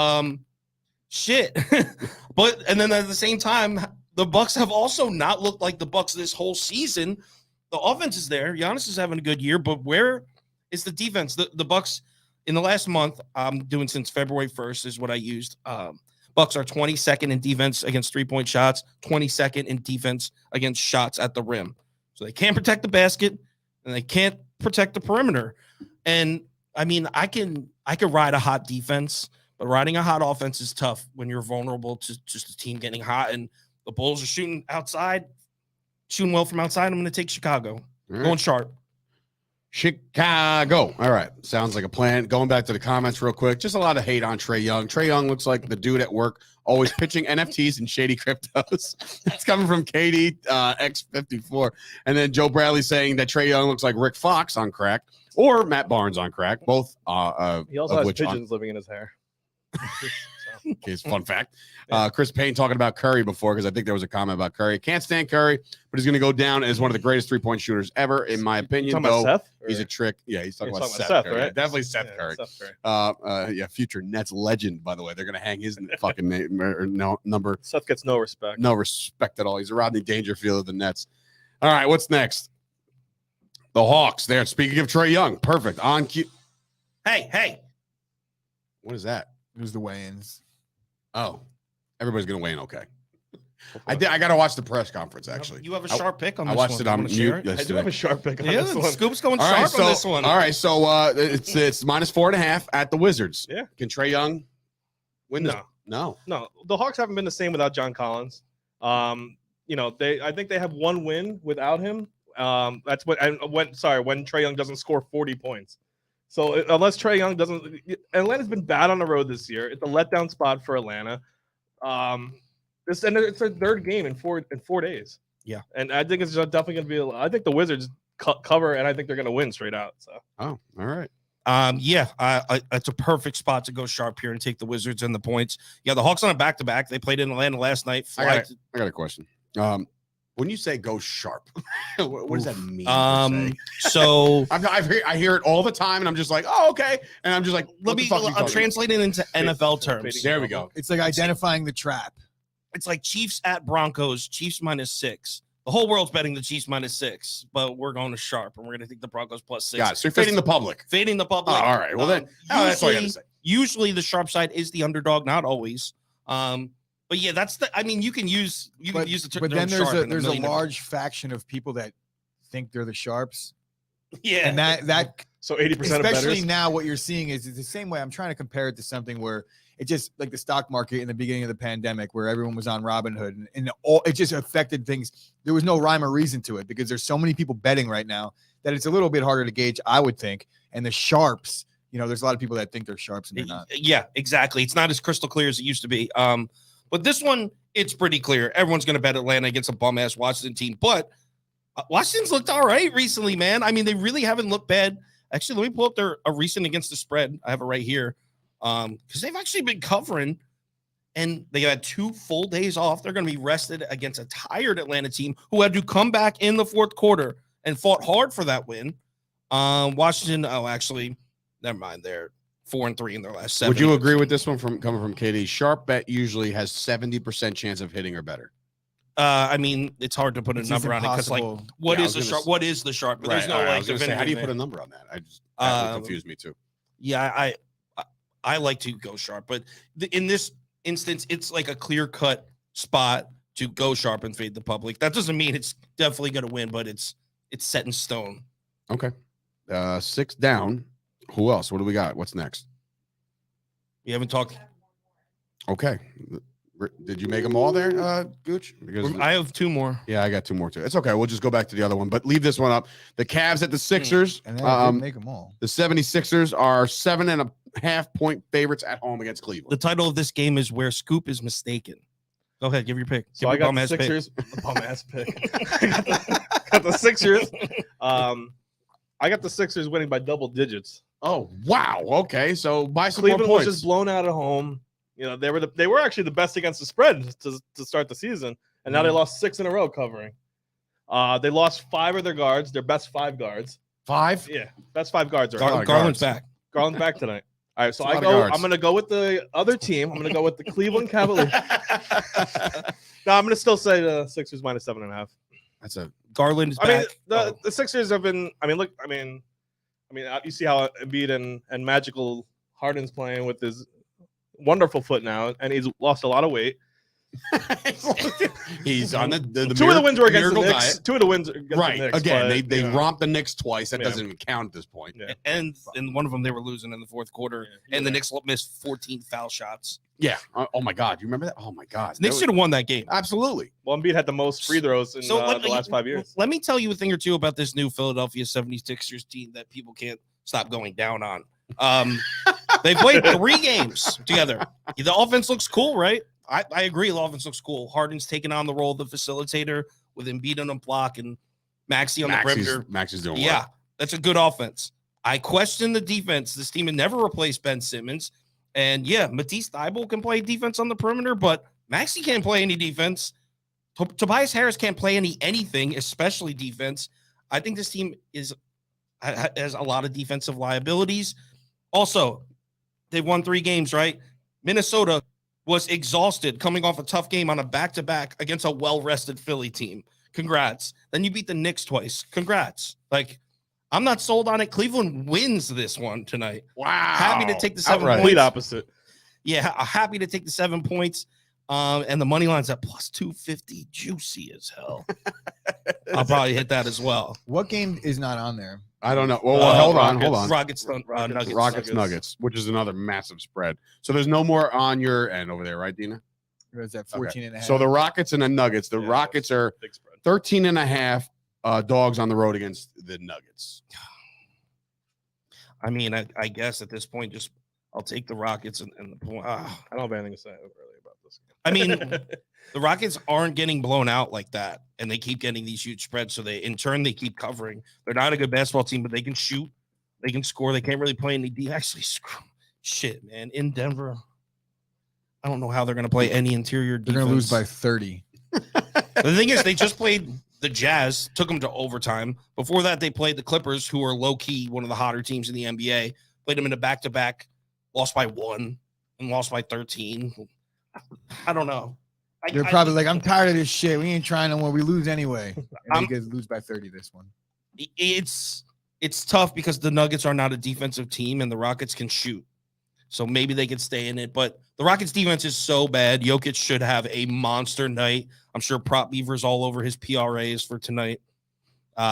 Speaker 2: Shit. And then at the same time, the Bucks have also not looked like the Bucks this whole season. The offense is there. Giannis is having a good year, but where is the defense? The Bucks in the last month, I'm doing since February 1st is what I used. Bucks are 22nd in defense against 3-point shots, 22nd in defense against shots at the rim. So they can't protect the basket and they can't protect the perimeter. And I mean, I can ride a hot defense, but riding a hot offense is tough when you're vulnerable to just a team getting hot. And the Bulls are shooting well from outside. I'm going to take Chicago. Going sharp.
Speaker 1: Chicago. All right. Sounds like a plan. Going back to the comments real quick. Just a lot of hate on Trae Young. Trae Young looks like the dude at work, always pitching NFTs and shady cryptos. That's coming from Katie X54. And then Joe Bradley saying that Trae Young looks like Rick Fox on crack or Matt Barnes on crack. Both
Speaker 4: he also has pigeons living in his hair.
Speaker 1: Case fun fact. Chris Payne talking about Curry before, because I think there was a comment about Curry. Can't stand Curry, but he's going to go down as one of the greatest 3-point shooters ever, in my opinion.
Speaker 4: Talking about Seth,
Speaker 1: he's a trick. Yeah, he's talking about Seth
Speaker 4: Curry.
Speaker 1: Curry.
Speaker 4: Right?
Speaker 1: Yeah, definitely Seth Curry.
Speaker 4: Seth Curry.
Speaker 1: Yeah, future Nets legend, by the way. They're going to hang his fucking name or number.
Speaker 4: Seth gets no respect.
Speaker 1: No respect at all. He's a Rodney Dangerfield of the Nets. All right, what's next? The Hawks. There. Speaking of Trae Young, perfect. On cue.
Speaker 2: Hey.
Speaker 1: What is that?
Speaker 3: It was the weigh-ins.
Speaker 1: Oh, everybody's gonna weigh in. Okay, I got to watch the press conference. Actually,
Speaker 2: you have a sharp pick on this
Speaker 1: I watched
Speaker 2: one.
Speaker 1: it on mute.
Speaker 4: I do have a sharp pick on this one.
Speaker 2: Scoop's going sharp on this one.
Speaker 1: All right, so it's -4.5 at the Wizards.
Speaker 4: Yeah,
Speaker 1: can Trae Young win? No.
Speaker 4: The Hawks haven't been the same without John Collins. I think they have 1 win without him. That's when Trae Young doesn't score 40 points. So unless Trae Young doesn't, Atlanta's been bad on the road this year. It's a letdown spot for Atlanta. It's their 3rd game in 4 days.
Speaker 2: Yeah,
Speaker 4: and I think it's definitely going to be. I think the Wizards cover, and I think they're going to win straight out. So.
Speaker 1: Oh, all right.
Speaker 2: It's a perfect spot to go sharp here and take the Wizards and the points. Yeah, the Hawks on a back-to-back. They played in Atlanta last night.
Speaker 1: I got a question. When you say go sharp, what does that mean?
Speaker 2: So
Speaker 1: I hear it all the time, and I'm just like, oh, okay. And I'm just like,
Speaker 2: I'll translate it into NFL terms.
Speaker 1: There we go.
Speaker 3: It's like identifying the trap.
Speaker 2: It's like Chiefs at Broncos, Chiefs -6. The whole world's betting the Chiefs -6, but we're going to sharp, and we're going to take the Broncos +6.
Speaker 1: Got it. So you're fading the public.
Speaker 2: Fading the public.
Speaker 1: Oh, all right. Well, then that's all I got to say.
Speaker 2: Usually the sharp side is the underdog, not always. But yeah, you can use the term.
Speaker 3: But then there's a large faction of people that think they're the sharps.
Speaker 2: Yeah.
Speaker 3: And that
Speaker 4: so 80% of bettors.
Speaker 3: Especially now what you're seeing is the same way. I'm trying to compare it to something where it just like the stock market in the beginning of the pandemic where everyone was on Robinhood and it just affected things. There was no rhyme or reason to it because there's so many people betting right now that it's a little bit harder to gauge, I would think. And the sharps, there's a lot of people that think they're sharps and they're not.
Speaker 2: Yeah, exactly. It's not as crystal clear as it used to be. But this one, it's pretty clear. Everyone's going to bet Atlanta against a bum-ass Washington team. But Washington's looked all right recently, man. I mean, they really haven't looked bad. Actually, let me pull up a recent against the spread. I have it right here. Because they've actually been covering, and they had 2 full days off. They're going to be rested against a tired Atlanta team who had to come back in the 4th quarter and fought hard for that win. Washington, never mind. They're 4-3 in their last 7.
Speaker 1: Would you agree with this one coming from Katie? Sharp bet usually has 70% chance of hitting or better.
Speaker 2: It's hard to put a number on it because, what is the sharp? What is the sharp? But there's no
Speaker 1: how do you put a number on that? That confused me too.
Speaker 2: Yeah, I like to go sharp, but in this instance, it's like a clear-cut spot to go sharp and fade the public. That doesn't mean it's definitely going to win, but it's set in stone.
Speaker 1: Okay, 6 down. Who else? What do we got? What's next?
Speaker 2: We haven't talked.
Speaker 1: Okay. Did you make them all there, Gooch? Because
Speaker 2: I have 2 more.
Speaker 1: Yeah, I got 2 more too. It's okay. We'll just go back to the other one, but leave this one up. The Cavs at the Sixers.
Speaker 3: And then make them all.
Speaker 1: The 76ers are 7.5-point favorites at home against Cleveland.
Speaker 2: The title of this game is Where Scoop is Mistaken. Go ahead, give your pick.
Speaker 4: So I got the Sixers. Bum-ass pick. got the Sixers. I got the Sixers winning by double digits.
Speaker 1: Oh, wow. Okay, so by some
Speaker 4: Cleveland
Speaker 1: more
Speaker 4: was
Speaker 1: points.
Speaker 4: just blown out at home. You know, they were actually the best against the spread to start the season, and now they lost 6 in a row covering. They lost 5 of their guards, their best 5 guards.
Speaker 1: 5?
Speaker 4: Yeah, best 5 guards.
Speaker 2: Garland's back.
Speaker 4: Garland's back tonight. All right, so
Speaker 1: I'm
Speaker 4: going to go with the other team. I'm going to go with the Cleveland Cavaliers. No, I'm going to still say the Sixers minus 7.5.
Speaker 1: That's a
Speaker 2: Garland is
Speaker 4: I mean,
Speaker 2: back.
Speaker 4: the Sixers have been. I mean, you see how Embiid and Magical Harden's playing with his wonderful foot now, and he's lost a lot of weight.
Speaker 1: He's on the
Speaker 4: 2 of the wins were against the
Speaker 1: miracle
Speaker 4: Knicks.
Speaker 1: diet.
Speaker 4: 2 of the wins against
Speaker 1: Right.
Speaker 4: the Knicks.
Speaker 1: Again,
Speaker 4: but,
Speaker 1: they
Speaker 4: you know,
Speaker 1: romped the Knicks twice. That
Speaker 4: Yeah.
Speaker 1: doesn't even count at this point.
Speaker 4: Yeah.
Speaker 2: And in one of them, they were losing in the fourth quarter, and the Knicks missed 14 foul shots.
Speaker 1: Yeah. Oh my God. You remember that? Oh my God.
Speaker 2: The Knicks should have won that game.
Speaker 1: Absolutely.
Speaker 4: Well, Embiid had the most free throws in the last 5 years.
Speaker 2: Let me tell you a thing or two about this new Philadelphia 76ers team that people can't stop going down on. They played 3 games together. The offense looks cool, right? I agree. The offense looks cool. Harden's taking on the role of the facilitator with Embiid on the block and Maxey on the perimeter.
Speaker 1: Max is doing well.
Speaker 2: Yeah, that's a good offense. I question the defense. This team had never replaced Ben Simmons. And yeah, Matisse Thybulle can play defense on the perimeter, but Maxey can't play any defense. Tobias Harris can't play anything, especially defense. I think this team has a lot of defensive liabilities. Also, they won 3 games, right? Minnesota was exhausted coming off a tough game on a back-to-back against a well-rested Philly team. Congrats. Then you beat the Knicks twice. Congrats. Like, I'm not sold on it. Cleveland wins this one tonight.
Speaker 1: Wow.
Speaker 2: Happy to take the 7
Speaker 1: Outright.
Speaker 2: points.
Speaker 4: Complete opposite.
Speaker 2: Yeah, happy to take the 7 points. And the money line's at plus 250. Juicy as hell. I'll probably hit that as well.
Speaker 3: What game is not on there?
Speaker 1: I don't know. Well, hold on.
Speaker 2: Rockets, Nuggets.
Speaker 1: Rockets, Nuggets, which is another massive spread. So there's no more on your end over there, right, Dina?
Speaker 3: Or is that 14 and a half?
Speaker 1: So the Rockets and the Nuggets. The
Speaker 4: Yeah,
Speaker 1: Rockets are
Speaker 4: big spread.
Speaker 1: 13 and a half dogs on the road against the Nuggets.
Speaker 2: I mean, I guess at this point, just I'll take the Rockets and the point.
Speaker 4: I don't have anything to say really about this.
Speaker 2: I mean, the Rockets aren't getting blown out like that, and they keep getting these huge spreads. So they keep covering. They're not a good basketball team, but they can shoot, they can score. They can't really play any D. Actually, shit, man. In Denver, I don't know how they're going to play any interior defense.
Speaker 3: They're going to lose by 30.
Speaker 2: The thing is, they just played the Jazz, took them to overtime. Before that, they played the Clippers, who are low-key one of the hotter teams in the NBA. Played them in a back-to-back, lost by 1 and lost by 13. I don't know.
Speaker 3: They're probably like, I'm tired of this shit. We ain't trying no more. We lose anyway. And they lose by 30 this one.
Speaker 2: It's tough because the Nuggets are not a defensive team and the Rockets can shoot. So maybe they could stay in it. But the Rockets defense is so bad. Jokic should have a monster night. I'm sure Prop Beaver's all over his PRAs for tonight.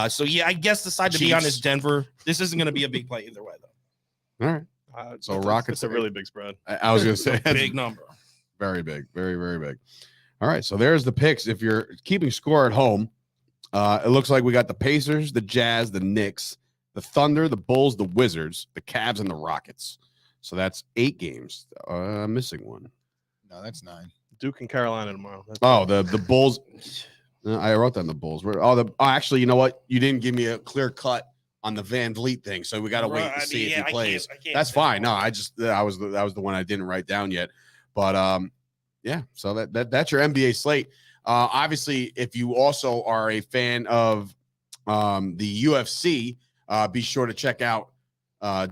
Speaker 2: So, yeah, I guess the side to be on is Denver. This isn't going to be a big play either way, though.
Speaker 1: All right. So Rockets
Speaker 4: It's a really big spread.
Speaker 1: I was going to say
Speaker 2: Big number.
Speaker 1: very big, very, very big. All right. So there's the picks. If you're keeping score at home, it looks like we got the Pacers, the Jazz, the Knicks, the Thunder, the Bulls, the Wizards, the Cavs, and the Rockets. So that's 8 games. Missing one.
Speaker 3: No, that's 9.
Speaker 4: Duke and Carolina tomorrow.
Speaker 1: The Bulls. I wrote down the Bulls. Actually, you know what? You didn't give me a clear cut on the Van Vliet thing, so we got to wait and see if he plays. That's fine. No, I was the one I didn't write down yet. But yeah. So that's your NBA slate. Obviously, if you also are a fan of the UFC, be sure to check out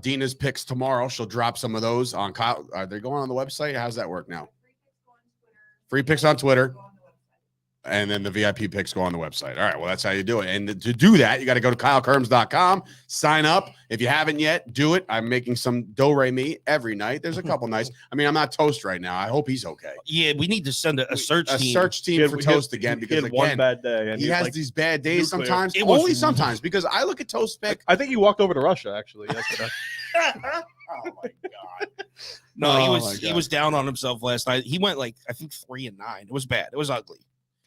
Speaker 1: Dina's picks tomorrow. She'll drop some of those on Kyle. Are they going on the website? How's that work now? Free picks on Twitter. And then the VIP picks go on the website. All right, well, that's how you do it. And to do that, you got to go to KyleKirms.com, sign up. If you haven't yet, do it. I'm making some do-re-mi every night. There's a couple nights. I mean, I'm not Toast right now. I hope he's okay.
Speaker 2: Yeah, we need to send a search team.
Speaker 1: A search team for Toast again, because
Speaker 4: he had one bad day. And
Speaker 1: he has
Speaker 4: like
Speaker 1: these bad days
Speaker 4: nuclear.
Speaker 1: sometimes.
Speaker 2: It was-
Speaker 1: Only sometimes, because I look at Toast pick.
Speaker 4: I think he walked over to Russia actually yesterday.
Speaker 1: Oh my God.
Speaker 2: No,
Speaker 1: Oh,
Speaker 2: he was down on himself last night. He went like, I think 3-9. It was bad. It was ugly.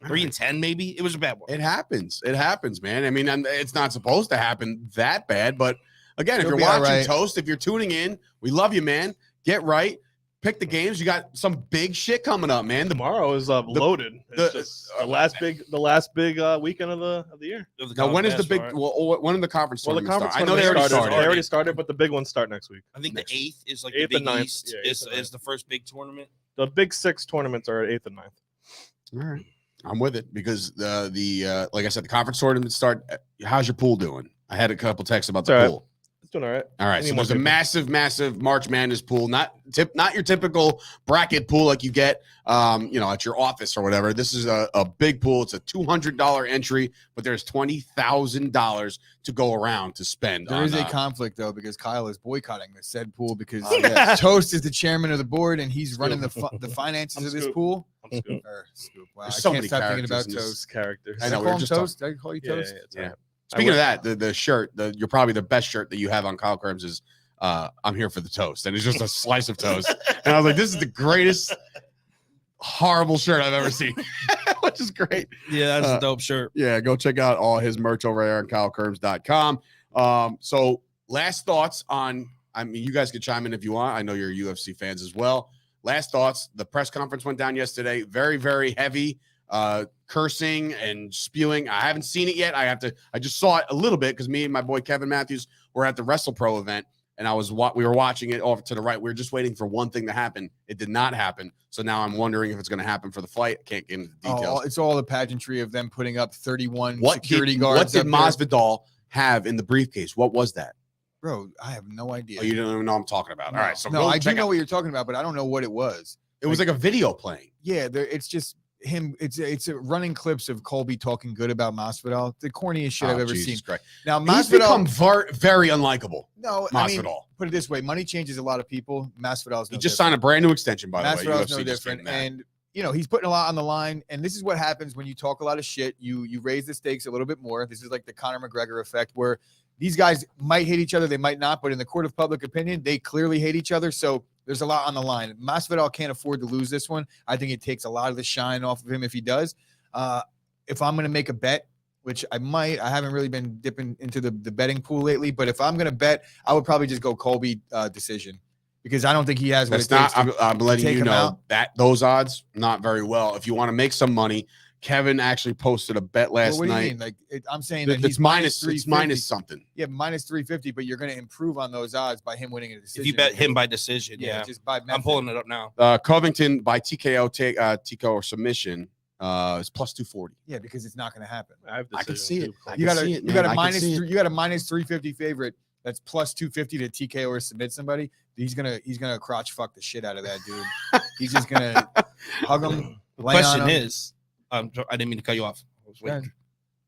Speaker 2: 3-10, maybe. It was a bad one.
Speaker 1: It happens. It happens, man. I mean, it's not supposed to happen that bad, but again, if
Speaker 3: He'll
Speaker 1: you're
Speaker 3: be all
Speaker 1: watching
Speaker 3: right.
Speaker 1: Toast, if you're tuning in, we love you, man. Get right. Pick the games. You got some big shit coming up, man.
Speaker 4: Tomorrow is loaded. It's just the last big weekend of the year.
Speaker 1: Now, when is the big? Well, when are the conference?
Speaker 4: Well, the
Speaker 1: tournaments
Speaker 4: conference
Speaker 1: start? I know they already started.
Speaker 4: They already started, but the big ones start next week.
Speaker 2: I think the 8th is like
Speaker 4: 8th
Speaker 2: the Big
Speaker 4: and 9th.
Speaker 2: East
Speaker 4: Yeah, 8th
Speaker 2: is
Speaker 4: and 9th.
Speaker 2: the first big tournament.
Speaker 4: The Big Six tournaments are 8th and 9th.
Speaker 1: All right. I'm with it because the like I said, the conference tournaments start. How's your pool doing? I had a couple texts about the pool.
Speaker 4: It's doing all right.
Speaker 1: All right. So there's a massive March Madness pool, not your typical bracket pool like you get, at your office or whatever. This is a big pool. It's a $200 entry, but there's $20,000 to go around to spend.
Speaker 3: There is a conflict though, because Kyle is boycotting the said pool because
Speaker 1: yes.
Speaker 3: Toast is the chairman of the board and he's running the finances of this pool.
Speaker 4: I'm Scoop.
Speaker 3: Scoop. Wow,
Speaker 1: There's
Speaker 3: I
Speaker 1: so
Speaker 3: can't
Speaker 1: many
Speaker 3: stop thinking about
Speaker 1: characters in this
Speaker 3: Toast.
Speaker 4: Characters.
Speaker 1: I know,
Speaker 3: I
Speaker 1: we
Speaker 3: call
Speaker 1: were
Speaker 3: him
Speaker 1: just
Speaker 3: Toast. I call you
Speaker 4: Yeah,
Speaker 3: Toast.
Speaker 4: it's
Speaker 1: Yeah.
Speaker 4: all right.
Speaker 1: Speaking of that, the shirt, you're probably the best shirt that you have on Kyle Kirms is I'm here for the toast. And it's just a slice of toast. And I was like, this is the greatest horrible shirt I've ever seen. Which is great.
Speaker 2: Yeah, that's a dope shirt.
Speaker 1: Yeah, go check out all his merch over there on KyleKirms.com. So last thoughts on, you guys can chime in if you want. I know you're UFC fans as well. Last thoughts. The press conference went down yesterday. Very, very heavy cursing and spewing. I haven't seen it yet. I just saw it a little bit because me and my boy Kevin Matthews were at the WrestlePro event and we were watching it off to the right. We were just waiting for one thing to happen. It did not happen. So now I'm wondering if it's going to happen for the fight. Can't get into the details.
Speaker 3: It's all the pageantry of them putting up 31
Speaker 1: What
Speaker 3: security guards.
Speaker 1: What did Masvidal have in the briefcase? What was that?
Speaker 3: Bro, I have no idea.
Speaker 1: Oh, you don't even know what I'm talking about.
Speaker 3: No.
Speaker 1: All right. So
Speaker 3: I do know what you're talking about, but I don't know what it was.
Speaker 1: It was like a video playing.
Speaker 3: Yeah, it's just him. It's running clips of Colby talking good about Masvidal. The corniest shit I've ever seen.
Speaker 1: Christ.
Speaker 3: Now
Speaker 1: He's
Speaker 3: Masvidal
Speaker 1: become very unlikable.
Speaker 3: No,
Speaker 1: Masvidal.
Speaker 3: I mean, put it this way: money changes a lot of people. Masvidal's
Speaker 1: He just signed a brand new extension, by the way.
Speaker 3: Masvidal's
Speaker 1: UFC
Speaker 3: no
Speaker 1: just
Speaker 3: different,
Speaker 1: gave him that.
Speaker 3: and he's putting a lot on the line. And this is what happens when you talk a lot of shit. You raise the stakes a little bit more. This is like the Conor McGregor effect, where these guys might hate each other, they might not, but in the court of public opinion, they clearly hate each other. So there's a lot on the line. Masvidal can't afford to lose this one. I think it takes a lot of the shine off of him if he does. If I'm going to make a bet, which I might, I haven't really been dipping into the betting pool lately, but if I'm going to bet, I would probably just go Colby decision because I don't think he has what it takes.
Speaker 1: I'm letting you know
Speaker 3: out.
Speaker 1: that those odds, not very well. If you want to make some money, Kevin actually posted a bet last
Speaker 3: what do you
Speaker 1: night.
Speaker 3: mean? Like I'm saying that
Speaker 1: it's minus something.
Speaker 3: Yeah, minus 350, but you're going to improve on those odds by him winning a decision.
Speaker 2: If you bet him by decision,
Speaker 3: just by method.
Speaker 2: I'm pulling it up now.
Speaker 1: Covington by TKO, TKO or submission is plus 240.
Speaker 3: Yeah, because it's not going to happen.
Speaker 1: I can see it.
Speaker 3: You got a minus 350 favorite that's plus 250 to TKO or submit somebody. He's gonna crotch fuck the shit out of that dude. He's just gonna hug him.
Speaker 2: The question is, I didn't mean to cut you off. I was waiting.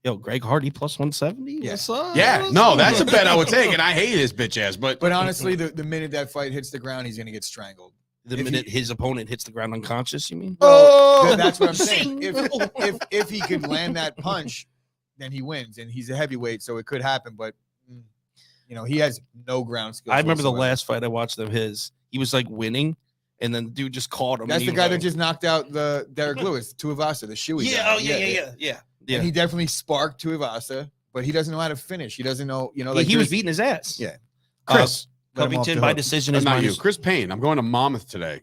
Speaker 2: Yo, Greg Hardy plus 170.
Speaker 3: Yeah.
Speaker 2: What's up?
Speaker 1: Yeah, no, that's a bet I would take, and I hate his bitch ass. But
Speaker 3: honestly, the minute that fight hits the ground, he's gonna get strangled.
Speaker 2: The minute his opponent hits the ground unconscious, you mean?
Speaker 3: Oh, that's what I'm saying. If he could land that punch, then he wins, and he's a heavyweight, so it could happen. But he has no ground skills.
Speaker 2: I remember
Speaker 3: whatsoever.
Speaker 2: the last fight I watched of his. He was like winning, and then the dude just caught him.
Speaker 3: That's the guy that just knocked out the Derek Lewis, Tuivasa, the shoey guy.
Speaker 2: Yeah. Oh yeah.
Speaker 3: And he definitely sparked Tuivasa, but he doesn't know how to finish. He doesn't know.
Speaker 2: He was beating his ass.
Speaker 3: Yeah.
Speaker 1: Chris,
Speaker 2: Covington by decision is
Speaker 1: not you.
Speaker 2: minus.
Speaker 1: Chris Payne. I'm going to Monmouth today.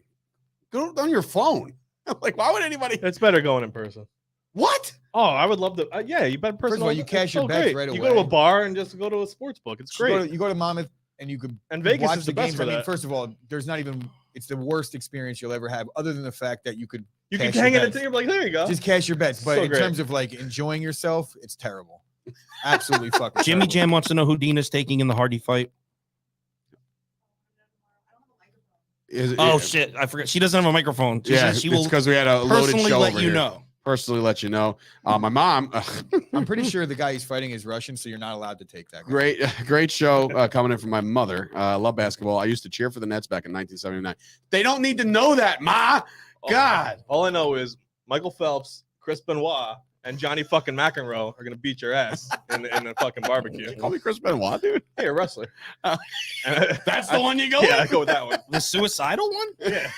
Speaker 1: Go on your phone. Like, why would anybody?
Speaker 4: It's better going in person.
Speaker 1: What?
Speaker 4: Oh, I would love to. Yeah, you bet in person.
Speaker 3: First of all, you cash your bets right away.
Speaker 4: You go to a bar and just go to a sports book. It's great.
Speaker 3: You go to Monmouth and you could
Speaker 4: Vegas
Speaker 3: watch
Speaker 4: is
Speaker 3: the
Speaker 4: the best
Speaker 3: games.
Speaker 4: for
Speaker 3: I mean,
Speaker 4: that.
Speaker 3: first of all, there's not even. It's the worst experience you'll ever have, other than the fact that you could.
Speaker 4: You can
Speaker 3: cash your
Speaker 4: hang it
Speaker 3: bets.
Speaker 4: until you're like, there you go.
Speaker 3: Just cash your bets, but
Speaker 4: So
Speaker 3: in
Speaker 4: great.
Speaker 3: terms of like enjoying yourself, it's terrible. Absolutely fucking.
Speaker 2: Jimmy
Speaker 3: terrible.
Speaker 2: Jam wants to know who Dina's taking in the Hardy fight. Shit! I forgot. She doesn't have a microphone. She will
Speaker 1: because we had a loaded
Speaker 2: personally
Speaker 1: show
Speaker 2: let
Speaker 1: over
Speaker 2: you
Speaker 1: here.
Speaker 2: know.
Speaker 1: Personally let you know. My mom.
Speaker 3: I'm pretty sure the guy he's fighting is Russian, so you're not allowed to take that guy.
Speaker 1: Great show coming in from my mother. I love basketball. I used to cheer for the Nets back in 1979. They don't need to know that, Ma. God.
Speaker 4: All I know is Michael Phelps, Chris Benoit, and Johnny fucking McEnroe are gonna beat your ass in a fucking barbecue.
Speaker 1: Call me Chris Benoit, dude.
Speaker 4: Hey, a wrestler.
Speaker 1: That's the one you go
Speaker 4: Yeah, I
Speaker 1: with?
Speaker 4: go with that one.
Speaker 2: The suicidal one?
Speaker 4: Yeah.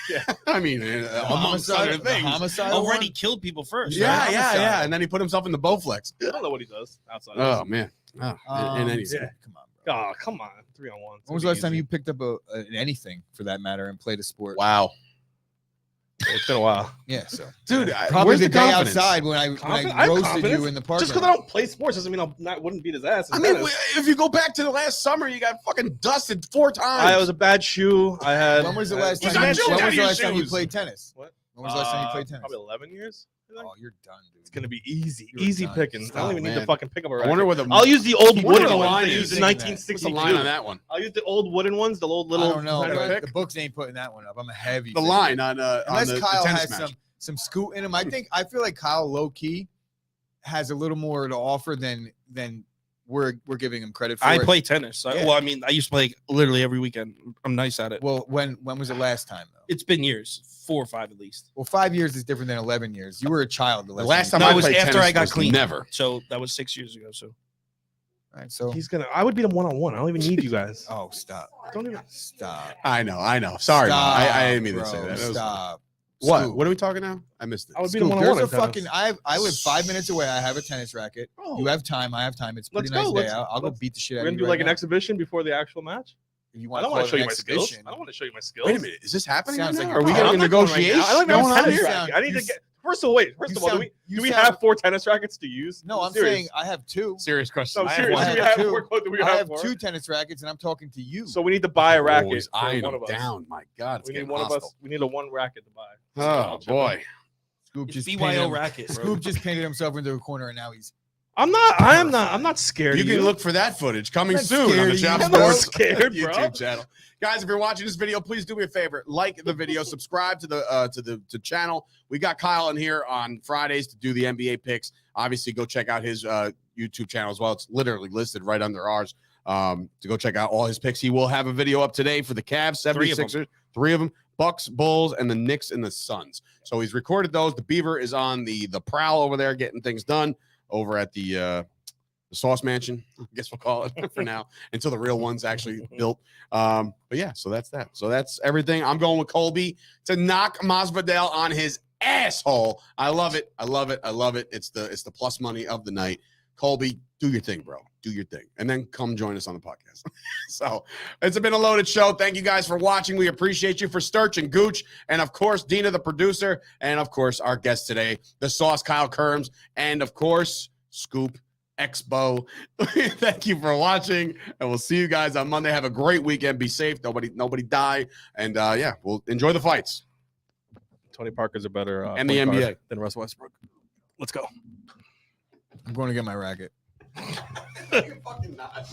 Speaker 1: I mean, amongst other things.
Speaker 3: Homicide.
Speaker 2: Already killed people first.
Speaker 1: Yeah,
Speaker 2: right?
Speaker 1: yeah. And then he put himself in the Bowflex.
Speaker 4: I don't know what he does outside.
Speaker 1: Oh, man. Oh, in any
Speaker 4: yeah.
Speaker 3: Come on, bro.
Speaker 4: Oh, come on. 3-on-1.
Speaker 3: When was the last time you picked up anything for that matter and played a sport?
Speaker 1: Wow.
Speaker 4: It's been a while.
Speaker 3: Yeah, so
Speaker 1: Dude,
Speaker 3: probably
Speaker 1: where's
Speaker 3: the
Speaker 1: the
Speaker 3: day
Speaker 1: confidence?
Speaker 3: outside when I
Speaker 4: I'm
Speaker 3: roasted
Speaker 4: confident.
Speaker 3: you in the park.
Speaker 4: Just because I don't play sports doesn't mean I wouldn't beat his ass.
Speaker 1: I mean, if you go back to the last summer, you got fucking dusted 4 times.
Speaker 4: I was a bad shoe. I had.
Speaker 3: When was the last
Speaker 1: He's
Speaker 3: time?
Speaker 1: not showing
Speaker 3: When
Speaker 1: out
Speaker 3: was the
Speaker 1: your
Speaker 3: last time you
Speaker 1: shoes.
Speaker 3: played tennis?
Speaker 4: What?
Speaker 3: When was the last time you played tennis?
Speaker 4: Probably 11 years.
Speaker 3: Oh, you're done, dude.
Speaker 4: It's gonna be easy,
Speaker 3: You're
Speaker 4: easy
Speaker 3: done.
Speaker 4: pickings. I don't even need to
Speaker 1: man.
Speaker 4: fucking pick up a
Speaker 1: I
Speaker 4: racket.
Speaker 1: wonder where the
Speaker 4: I'll use the old
Speaker 1: I wonder
Speaker 4: wooden
Speaker 1: the
Speaker 4: ones
Speaker 1: line
Speaker 4: they
Speaker 1: is.
Speaker 4: used in
Speaker 3: What's the
Speaker 1: What's the line on
Speaker 4: 1962.
Speaker 1: that one?
Speaker 4: I'll use the old wooden ones, the old
Speaker 3: I
Speaker 4: little.
Speaker 3: don't know.
Speaker 4: kind of
Speaker 3: But
Speaker 4: pick.
Speaker 3: the books ain't putting that one up. I'm a heavy.
Speaker 1: The
Speaker 3: fan.
Speaker 1: line on
Speaker 3: Unless
Speaker 1: the
Speaker 3: Kyle
Speaker 1: tennis
Speaker 3: has
Speaker 1: match.
Speaker 3: some scoot in him. I feel like Kyle low key has a little more to offer than we're giving him credit for.
Speaker 2: I
Speaker 3: it.
Speaker 2: play tennis.
Speaker 3: Yeah.
Speaker 2: Well, I mean, I used to play literally every weekend. I'm nice at it.
Speaker 3: Well, when was it last time though?
Speaker 2: It's been years, 4 or 5 at least.
Speaker 3: Well, 5 years is different than 11 years. You were a child
Speaker 1: The last
Speaker 3: time.
Speaker 1: time
Speaker 2: No,
Speaker 1: I
Speaker 2: it was
Speaker 1: played
Speaker 2: after
Speaker 1: tennis
Speaker 2: I got
Speaker 1: was
Speaker 2: clean.
Speaker 1: Never.
Speaker 2: So that was 6 years ago. So
Speaker 3: All right, so
Speaker 4: He's gonna. I would beat him 1-on-1. I don't even need you guys.
Speaker 3: oh, stop,
Speaker 4: Don't even.
Speaker 3: stop.
Speaker 1: I know. Sorry, Mom. I didn't mean to
Speaker 3: bro,
Speaker 1: say that. That was-
Speaker 3: Stop.
Speaker 1: What?
Speaker 3: Scoop.
Speaker 1: What are we talking now? I missed it.
Speaker 4: I would beat him
Speaker 3: Scoop,
Speaker 4: 1-on-1.
Speaker 3: there's a
Speaker 4: in tennis.
Speaker 3: fucking. I live 5 minutes away. I have a tennis racket.
Speaker 4: Bro,
Speaker 3: You have time. I have time. It's a pretty
Speaker 4: Let's
Speaker 3: nice
Speaker 4: go.
Speaker 3: day. I'll go
Speaker 4: let's-
Speaker 3: beat the shit
Speaker 4: We're
Speaker 3: out
Speaker 4: gonna
Speaker 3: of
Speaker 4: do
Speaker 3: you
Speaker 4: like
Speaker 3: right
Speaker 4: an
Speaker 3: now.
Speaker 4: exhibition before the actual match.
Speaker 3: You
Speaker 4: I don't want to show you my skills. I don't want to show you my skills.
Speaker 1: Wait a minute. Is this happening?
Speaker 3: Sounds
Speaker 1: right
Speaker 3: like
Speaker 1: now? Are we
Speaker 3: you're-
Speaker 1: getting a
Speaker 4: I'm not going right
Speaker 1: negotiation?
Speaker 4: now. I don't even
Speaker 1: going
Speaker 4: have a
Speaker 1: on
Speaker 4: tennis
Speaker 1: here?
Speaker 4: racket. I need to
Speaker 3: You
Speaker 4: get. First of all, do we have 4 tennis rackets to use?
Speaker 3: No, I'm
Speaker 4: Serious.
Speaker 3: saying I have 2.
Speaker 1: Serious question.
Speaker 4: No,
Speaker 2: I have
Speaker 4: seriously,
Speaker 2: one.
Speaker 4: do we
Speaker 3: I have
Speaker 4: have
Speaker 3: two.
Speaker 4: 4? Do we
Speaker 3: I
Speaker 4: have
Speaker 3: have
Speaker 4: 4?
Speaker 3: 2 tennis rackets, and I'm talking to you.
Speaker 4: So we need to buy a racket.
Speaker 1: Boys,
Speaker 4: for
Speaker 1: I
Speaker 4: one
Speaker 1: am
Speaker 4: of us.
Speaker 1: down. My God, it's
Speaker 4: We need
Speaker 1: getting
Speaker 4: one of
Speaker 1: hostile.
Speaker 4: us. We need a 1 racket to buy.
Speaker 1: Oh
Speaker 4: I'll chip
Speaker 1: boy.
Speaker 3: Scoop
Speaker 2: it's
Speaker 3: just
Speaker 2: BYO
Speaker 3: painted him-
Speaker 2: racket, bro.
Speaker 3: Scoop just painted himself into a corner, and now he's.
Speaker 4: I'm not scared.
Speaker 1: You
Speaker 4: of
Speaker 1: can look for that footage coming
Speaker 3: I'm not
Speaker 1: soon on
Speaker 3: scared
Speaker 1: the
Speaker 3: of you.
Speaker 1: Chop
Speaker 3: I'm not
Speaker 1: Sports
Speaker 4: scared, bro.
Speaker 1: YouTube channel. Guys, if you're watching this video, please do me a favor. Like the video, subscribe to the channel. We got Kyle in here on Fridays to do the NBA picks. Obviously, go check out his YouTube channel as well. It's literally listed right under ours. To go check out all his picks. He will have a video up today for the Cavs, 76ers, 3 of them, Bucks, Bulls, and the Knicks and the Suns. So he's recorded those. The Beaver is on the prowl over there, getting things done over at the Sauce Mansion, I guess we'll call it for now, until the real one's actually built. But yeah, so that's that. So that's everything. I'm going with Colby to knock Masvidal on his asshole. I love it. I love it. I love it. It's the plus money of the night. Colby, do your thing, bro. Do your thing. And then come join us on the podcast. So it's been a loaded show. Thank you guys for watching. We appreciate you. For Sturch and Gooch, and of course, Dina, the producer, and of course, our guest today, the Sauce Kyle Kirms, and of course, Scoop Expo. Thank you for watching, and we'll see you guys on Monday. Have a great weekend. Be safe. Nobody die. And yeah, we'll enjoy the fights.
Speaker 4: Tony Parker's a better
Speaker 1: And the
Speaker 4: point guard
Speaker 1: NBA.
Speaker 4: than Russ Westbrook. Let's go.
Speaker 3: I'm going to get my racket.
Speaker 1: You're fucking not.